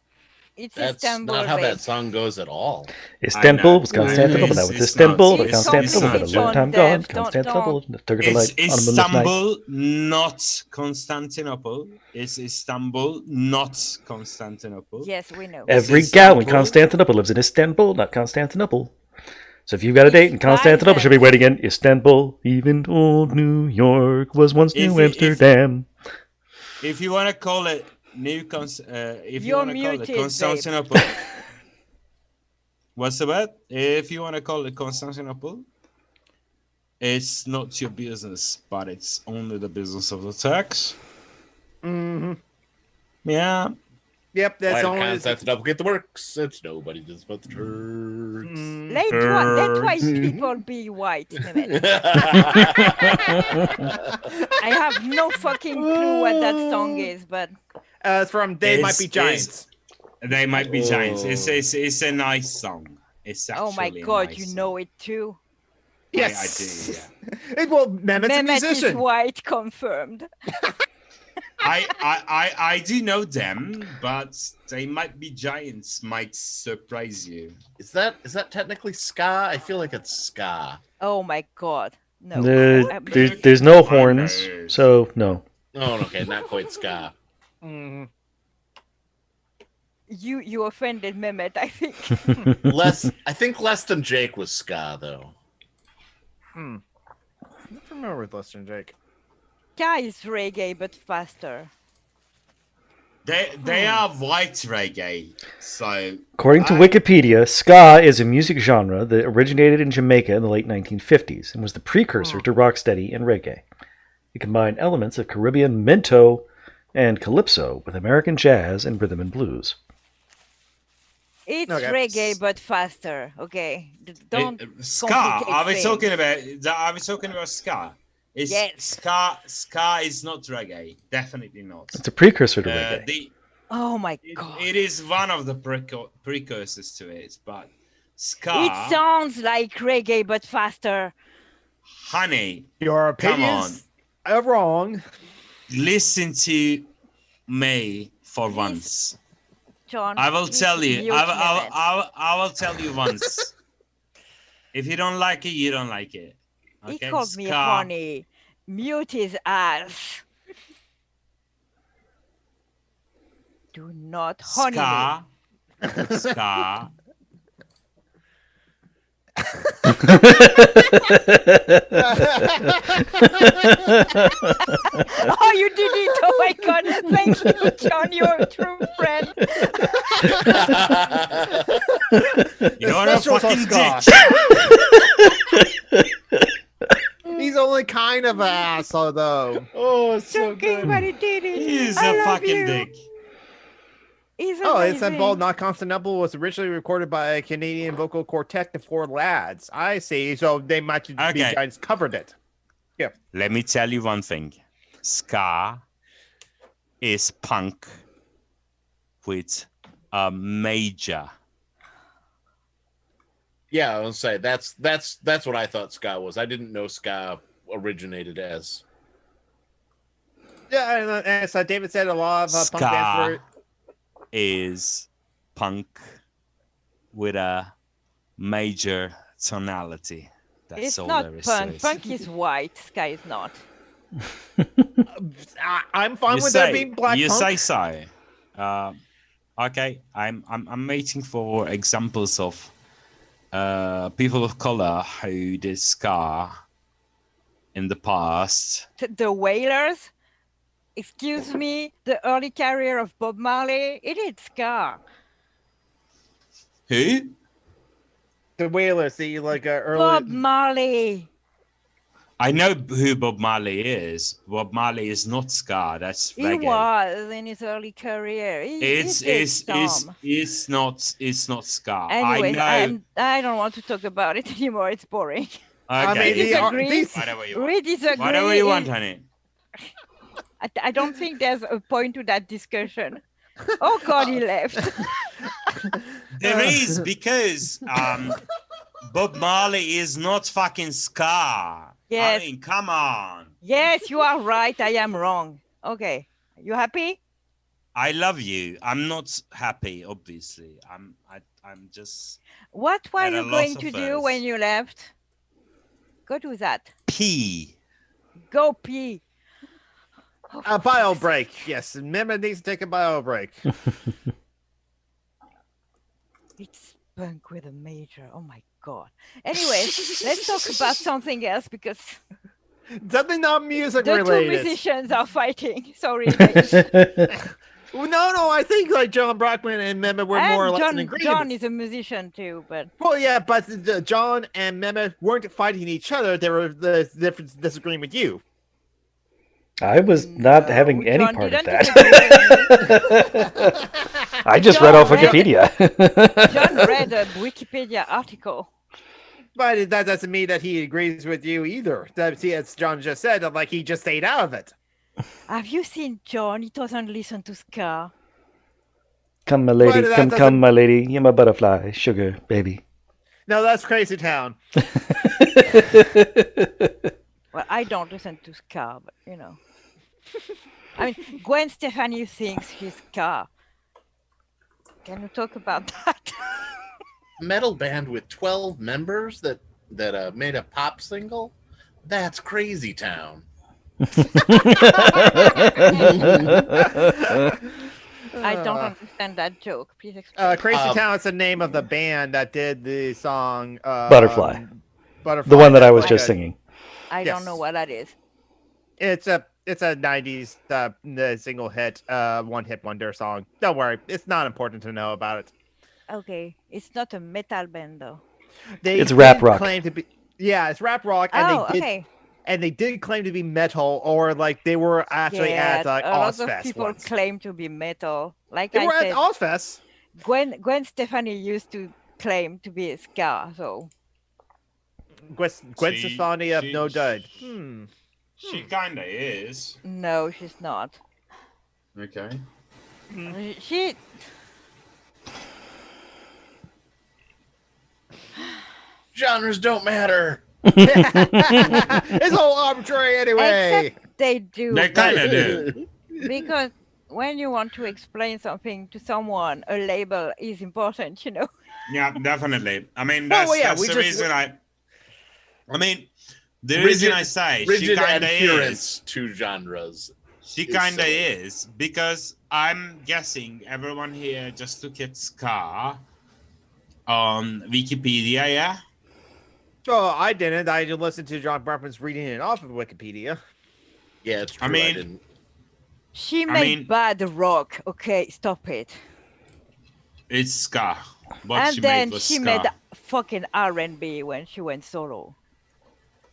It's That's Istanbul, not how babe. that song goes at all. Istanbul was Constantinople, now it's Istanbul, but It's Constantinople had a completely long time tone gone. deaf. Don't- Constantinople took her to It's like on a moonless night. Istanbul, not Constantinople. It's Istanbul, not Constantinople. Yes, we know. Every It's gal in Istanbul. Constantinople lives in Istanbul, not Constantinople. So if you've got a date in It's Constantinople, she'll be private. waiting in Istanbul. Even old New York was once If New you- Amsterdam. If you want to call it if you You're want to call it muted, babe. Constantinople, what's the word? If you want to call it Constantinople, it's not your business, but it's only the business of the Turks. Mm-hmm. Yeah. Yep, that's Why only. Constantinople get the works? It's nobody does but the Turks. Let white people be white. Mehmet. I have no fucking clue what that song is, but It's from They Might Be Giants. They Might Be Giants. Oh. It's a nice song. It's actually oh my a god, nice you song. know it too. Yes. I do, yeah. Hey, well, Mehmet's a Mehmet is musician. white, confirmed. I do know them, but They Might Be Giants might surprise you. Is that technically ska? I feel like it's ska. Oh my god, no. There's no horns, so no. Oh, okay, not quite ska. Mhm. You offended Mehmet, I think. I think Less Than Jake was ska though. I'm not familiar with Lester and Jake. Ska is reggae, but faster. They are white reggae, so According to Wikipedia, ska is a music genre that originated in Jamaica in the late 1950s and was the precursor to rocksteady and reggae. It combined elements of Caribbean mento and calypso with American jazz and rhythm and blues. It's Okay. reggae, but faster. Okay, don't ska. complicate Are we things. talking about ska? Is Yes. ska is not reggae. Definitely not. It's a precursor to reggae. Oh my god! It is one of the precursors to it, but ska. It sounds like reggae, but faster. Honey, Your come on. opinions are wrong. Listen to me for once. John, I will please tell you. mute Mehmet. I will tell you once. If you don't like it, you don't like it. He Okay? called me Ska- honey. Mute his ass. Do not honey me. Ska. Ska. Oh, you did it! Oh my god! Thank you, John. You're a true friend. You're a Special fucking Scott. dick. He's only kind of an asshole, though. Oh, it's so Joking, good. but he did it. He's I a love fucking you. dick. He's Oh, amazing. Istanbul, not Constantinople, was originally recorded by a Canadian vocal quartet, the Four Lads. I see. So They Might Be Okay. Giants covered it. Yeah. Let me tell you one thing. Ska is punk with a major. Yeah, I was say that's what I thought ska was. I didn't know ska originated as. Yeah, and as David said, a lot of punk Ska bands were. is punk with a major tonality. That's It's all not there is to punk. it. Punk is white. Sky is not. I'm fine You with say, that being black you punk. say so. Okay, I'm waiting for examples of people of color who did ska in the past. The Wailers. Excuse me. The early career of Bob Marley. It is ska. Who? The Wailers, the early. Bob Marley. I know who Bob Marley is. Bob Marley is not ska. That's He reggae. was in his early career. It's not ska. Anyway, I know. I don't want to talk about it anymore. It's boring. Okay. Disagree. Whatever you want. We disagree. Whatever you want, honey. I don't think there's a point to that discussion. Oh God, he left. There is, because Bob Marley is not fucking ska. Yes. I mean, come on. Yes, you are right. I am wrong. Okay. You happy? I love you. I'm not happy, obviously. I'm just What were at a you loss going of to do words. when you left? Go do that. Pee. Go pee. A bio break. Yes, Mehmet needs to take a bio break. It's Punk with a major. Oh my god. Anyways, let's talk about something else because something not music the related. two musicians are fighting. Sorry. No, I think like John Brockman and Mehmet were more or less in agreement. John is a musician too, but well, yeah, but John and Mehmet weren't fighting each other. They were disagreeing with you. I was not having any John part of didn't that. I just read off Wikipedia. John read a Wikipedia article. But that doesn't mean that he agrees with you either. As John just said, like he just stayed out of it. Have you seen John? He doesn't listen to ska. Come, my lady. Come, my lady. You're my butterfly, sugar baby. No, that's Crazy Town. Well, I don't listen to ska, but you know. I mean, Gwen Stefani thinks she's ska. Can you talk about that? Metal band with 12 members that made a pop single? That's Crazy Town. I don't understand that joke. Please explain. Crazy Town is the name of the band that did the song Butterfly. Butterfly. The one that I was just singing. I don't know what that is. It's a 90s single hit, one hit wonder song. Don't worry, it's not important to know about it. Okay, it's not a metal band though. It's rap rock. Claim to be, yeah, it's rap rock, and okay. And they did claim to be metal, or like they were actually at like a lot Ozfest of people once. Claim to be metal. Like They I were said, at Ozfest. Gwen Stefani used to claim to be a ska, so Gwen Stefani of No Dud. She kinda is. no, she's not. Okay. She. Genres don't matter. It's all arbitrary anyway. Except they do. They kind of do. Because when you want to explain something to someone, a label is important, you know. Yeah, definitely. I mean, that's the reason I mean, the reason I say she rigid kind of adherence is to genres. She kind of is, because I'm guessing everyone here just look at ska on Wikipedia, yeah? Oh, I didn't. I just listened to John Brockman's reading it off of Wikipedia. Yeah, it's true. I mean, she made bad rock. Okay, stop it. It's ska. What and she then made was she ska. made fucking R&B when she went solo.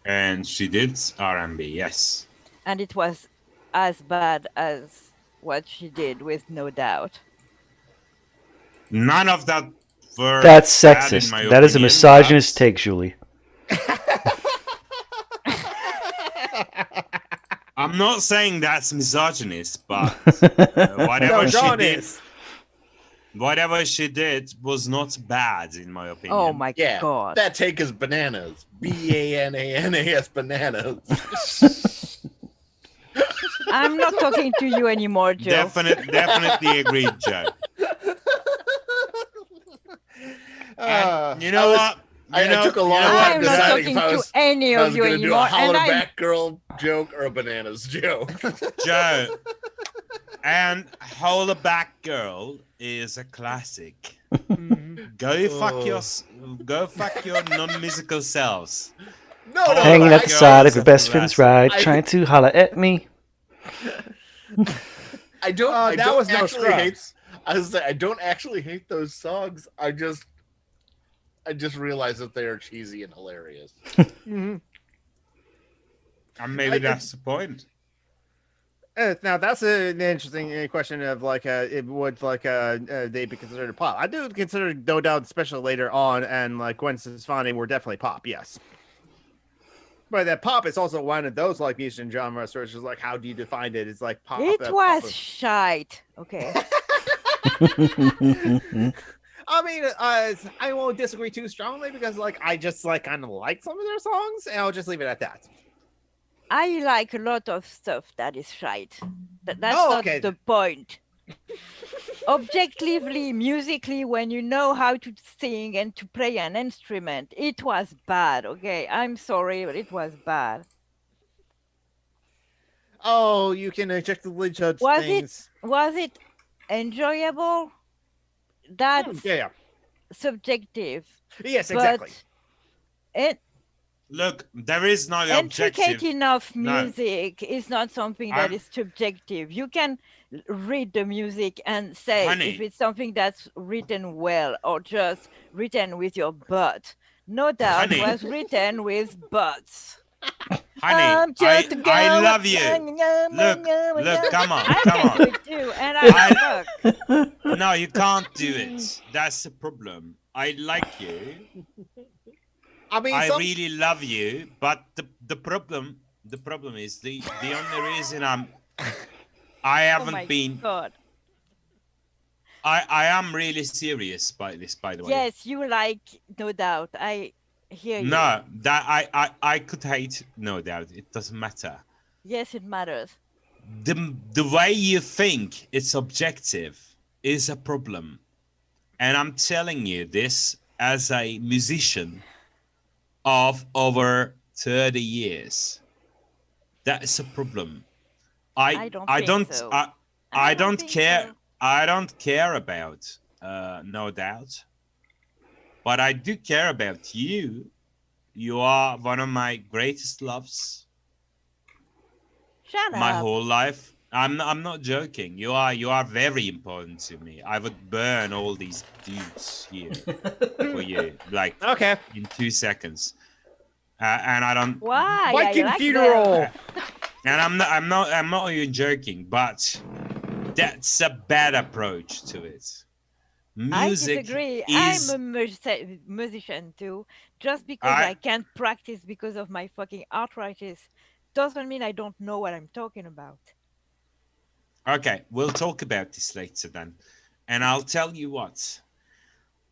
And she did R&B, yes. And it was as bad as what she did with No Doubt. None of that were That's bad, in sexist. my That is a opinion, misogynist take, Julie. I'm not saying that's misogynist, but whatever she did was not bad, in my opinion. Oh my god. That take is bananas. BANANAS bananas. I'm not talking to you anymore, Joe. Definitely agreed, Joe. And you know what? I took a long time deciding if I was going to do a holler back girl joke or a bananas joke. Joe, and holler back girl is a classic. Go fuck your non-musical selves. No, Hanging outside of your best friend's ride, trying to holler at me. I don't. I that don't was no actually Scrubs. hate. I was like, I don't actually hate those songs. I just realized that they are cheesy and hilarious. And maybe that's the point. Now that's an interesting question of like it would like they be considered pop. I do consider No Doubt, especially later on, and like Gwen Stefani were definitely pop, yes. But that pop is also one of those like music genres where it's just like, how do you define it? It's like pop. It was shite. Okay. I mean, I won't disagree too strongly because, like, I just like kind of like some of their songs, and I'll just leave it at that. I like a lot of stuff that is right. That's Oh, not okay. the point. Objectively, musically, when you know how to sing and to play an instrument, it was bad. Okay, I'm sorry, but it was bad. Oh, you can objectively judge Was things. it enjoyable? That's Yeah. subjective. Yes, exactly. But Look, there is no intricate objective. enough No. music is not something that is subjective. You can read the music and say Honey. if it's something that's written well or just written with your butt. No doubt Honey. was written with butts. Honey, I love you. Look, come on, I come can on. do it too, and I fuck. No, you can't do it. That's the problem. I like you. I mean, I really love you, but the problem is the only reason I haven't my been. God. I am really serious by this, by the way. Yes, you like, no doubt. I hear you. No, that I could hate, no doubt. It doesn't matter. Yes, it matters. The way you think it's objective is a problem, and I'm telling you this as a musician of over 30 years. That is a problem. I don't care. So. I don't care about no doubt, but I do care about you. You are one of my greatest loves. Shut My up. whole life. I'm not joking. You are very important to me. I would burn all these dudes here for you, like in 2 seconds. And I don't. Why? Viking I like funeral. And I'm not even joking, but that's a bad approach to it. Music I disagree. is. I'm a musician too. Just because I can't practice because of my fucking arthritis doesn't mean I don't know what I'm talking about. Okay, we'll talk about this later then. And I'll tell you what.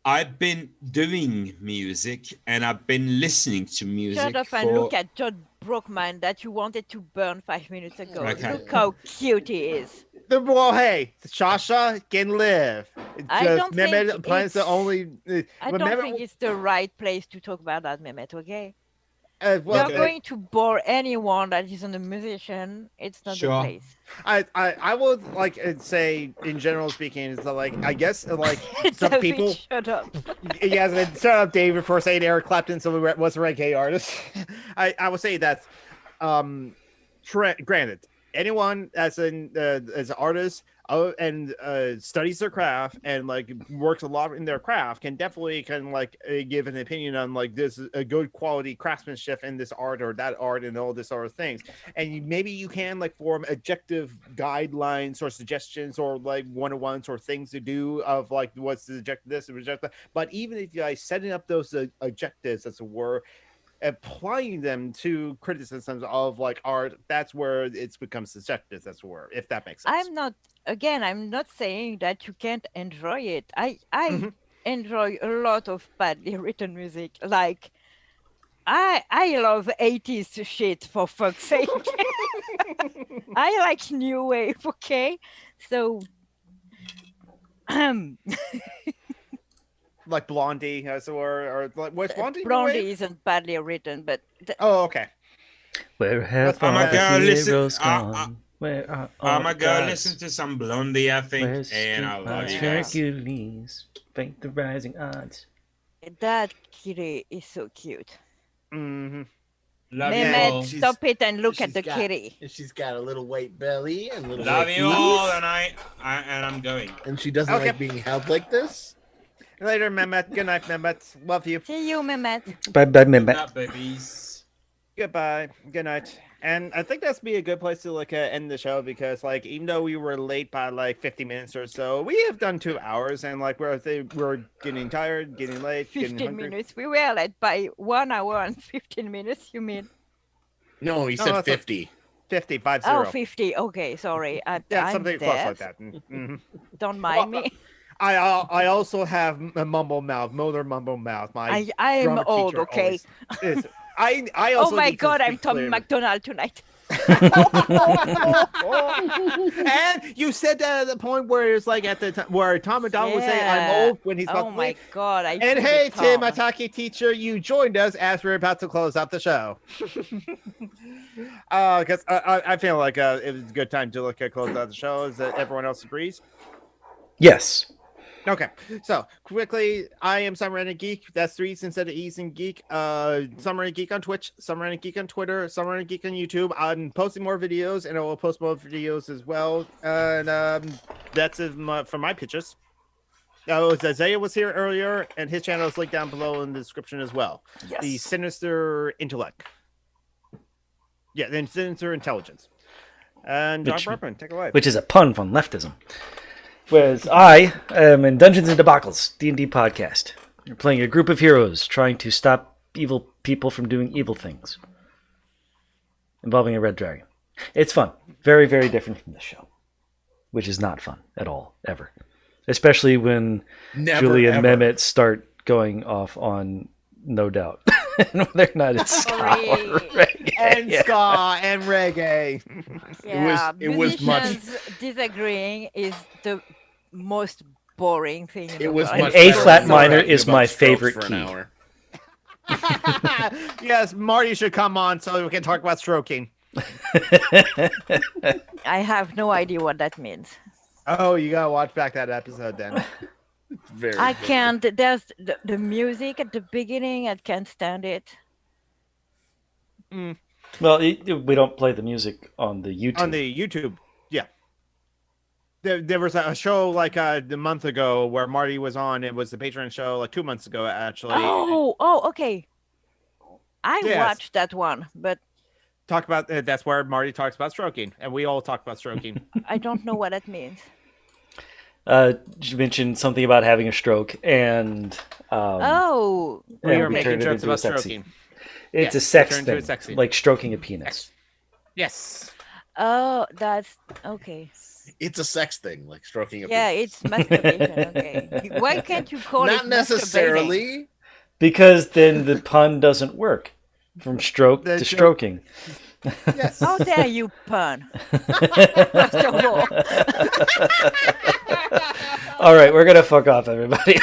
I've been doing music and I've been listening to music. Shut up and look at John Brookman that you wanted to burn 5 minutes ago. Okay. Look how cute he is. Well, hey, Shasha can live. I Just don't think Mehmet plans to it's- only. I don't think it's the right place to talk about that, Mehmet, okay? Well, You're going to bore anyone that isn't a musician. It's not the place. I would like say in general speaking is that like I guess like some David, people. shut up. Yes, and shut up, David, for saying Eric Clapton was a reggae artist. I would say that, granted, anyone as an artist and studies their craft and like works a lot in their craft can definitely give an opinion on like this is a good quality craftsmanship in this art or that art and all this sort of things. And maybe you can like form objective guidelines or suggestions or like one-on-ones or things to do of like what's the objective this and reject that. But even if you setting up those objectives, as it were, applying them to criticisms of like art, that's where it becomes subjective, as it were, if that makes sense. I'm not saying that you can't enjoy it. I enjoy a lot of badly written music. Like I love 80s shit, for fuck's sake. I like new wave, okay? So like Blondie, as it were, or like what's Blondie? Blondie isn't badly written, but oh, okay. Where have I'm all a girl. the Listen. heroes gone? Where are all I'm a the girl. gods? Listen to some Blondie, I think, Where's and I love you Streetwise guys. Hercules? Fight the rising odds. that kitty is so cute. Mm-hmm. Love you all. Mehmet, stop it and look at the kitty. And she's got a little white belly and little Love white you all, booties. and I'm going. And she doesn't Okay. like being held like this. Later, Mehmet. Good night, Mehmet. Love you. See you, Mehmet. Bye bye, Mehmet. Love babies. Goodbye. Good night. And I think that's be a good place to end the show because like even though we were late by like 50 minutes or so, we have done 2 hours and like we're getting tired, getting late, getting 15 hungry. minutes. We were late by 1 hour and 15 minutes, you mean? No, he No, said that's 50. 50, 50. Oh, 50. Okay, sorry. Yeah, I'm something deaf. close like that. Mm-hmm. Don't mind me. I also have a mumble mouth, Motor Mumble Mouth. My I am drummer old, teacher okay? always- I also Oh my need to God, I'm speak Tommy clearly. McDonald tonight. And you said that at the point where it's like at the time where Tom McDonald would say, "I'm Yeah. old" when he's about Oh to my leave. God, I And feel hey, the Tim Tom. Ataki teacher, you joined us as we're about to close out the show. Because I feel like it was a good time to look at close out the show. Is that everyone else agrees? Yes. Okay, so quickly, I am Summer and Geek. That's 3 instead of E's and Geek. Summer and Geek on Twitch, Summer and Geek on Twitter, Summer and Geek on YouTube. I'm posting more videos, and I will post more videos as well. And that's for my pitches. Isaiah was here earlier, and his channel is linked down below in the description as well. Yes. The Sinister Intellect. Yeah, the Sinister Intelligence. And John Burpin, take it away. Which is a pun from leftism. Whereas I am in Dungeons and Debacles, D&D podcast. You're playing a group of heroes trying to stop evil people from doing evil things. Involving a red dragon. It's fun. Very, very different from this show. Which is not fun at all, ever. Especially when Julie and Mehmet start going off on No Doubt. And whether or not it's ska or reggae. And ska and reggae. Yeah, it was much. musicians disagreeing is the most boring thing. In the It was world. much A better flat than minor talking is about my Strokes favorite for an key. hour. Yes, Marty should come on so we can talk about stroking. I have no idea what that means. Oh, you gotta watch back that episode then. Very I good. can't. There's the music at the beginning. I can't stand it. Well, we don't play the music on the YouTube. On the YouTube, yeah. There was a show like a month ago where Marty was on. It was the Patreon show like 2 months ago, actually. Oh, okay. I Yes. watched that one, but Talk about that's where Marty talks about stroking, and we all talk about stroking. I don't know what that means. You mentioned something about having a stroke, and Oh, We were we making turned it jokes into a about sex stroking. scene. It's Yes, a sex turned into a thing, sex scene. like stroking a penis. Yes. oh, that's okay. It's a sex thing, like stroking a Yeah, penis. it's masturbation. Okay. Why can't you call it Not masturbating? necessarily. Because then the pun doesn't work from stroke The to joke- stroking. Yes. How dare you pun? First of all. All right, we're gonna fuck off, everybody.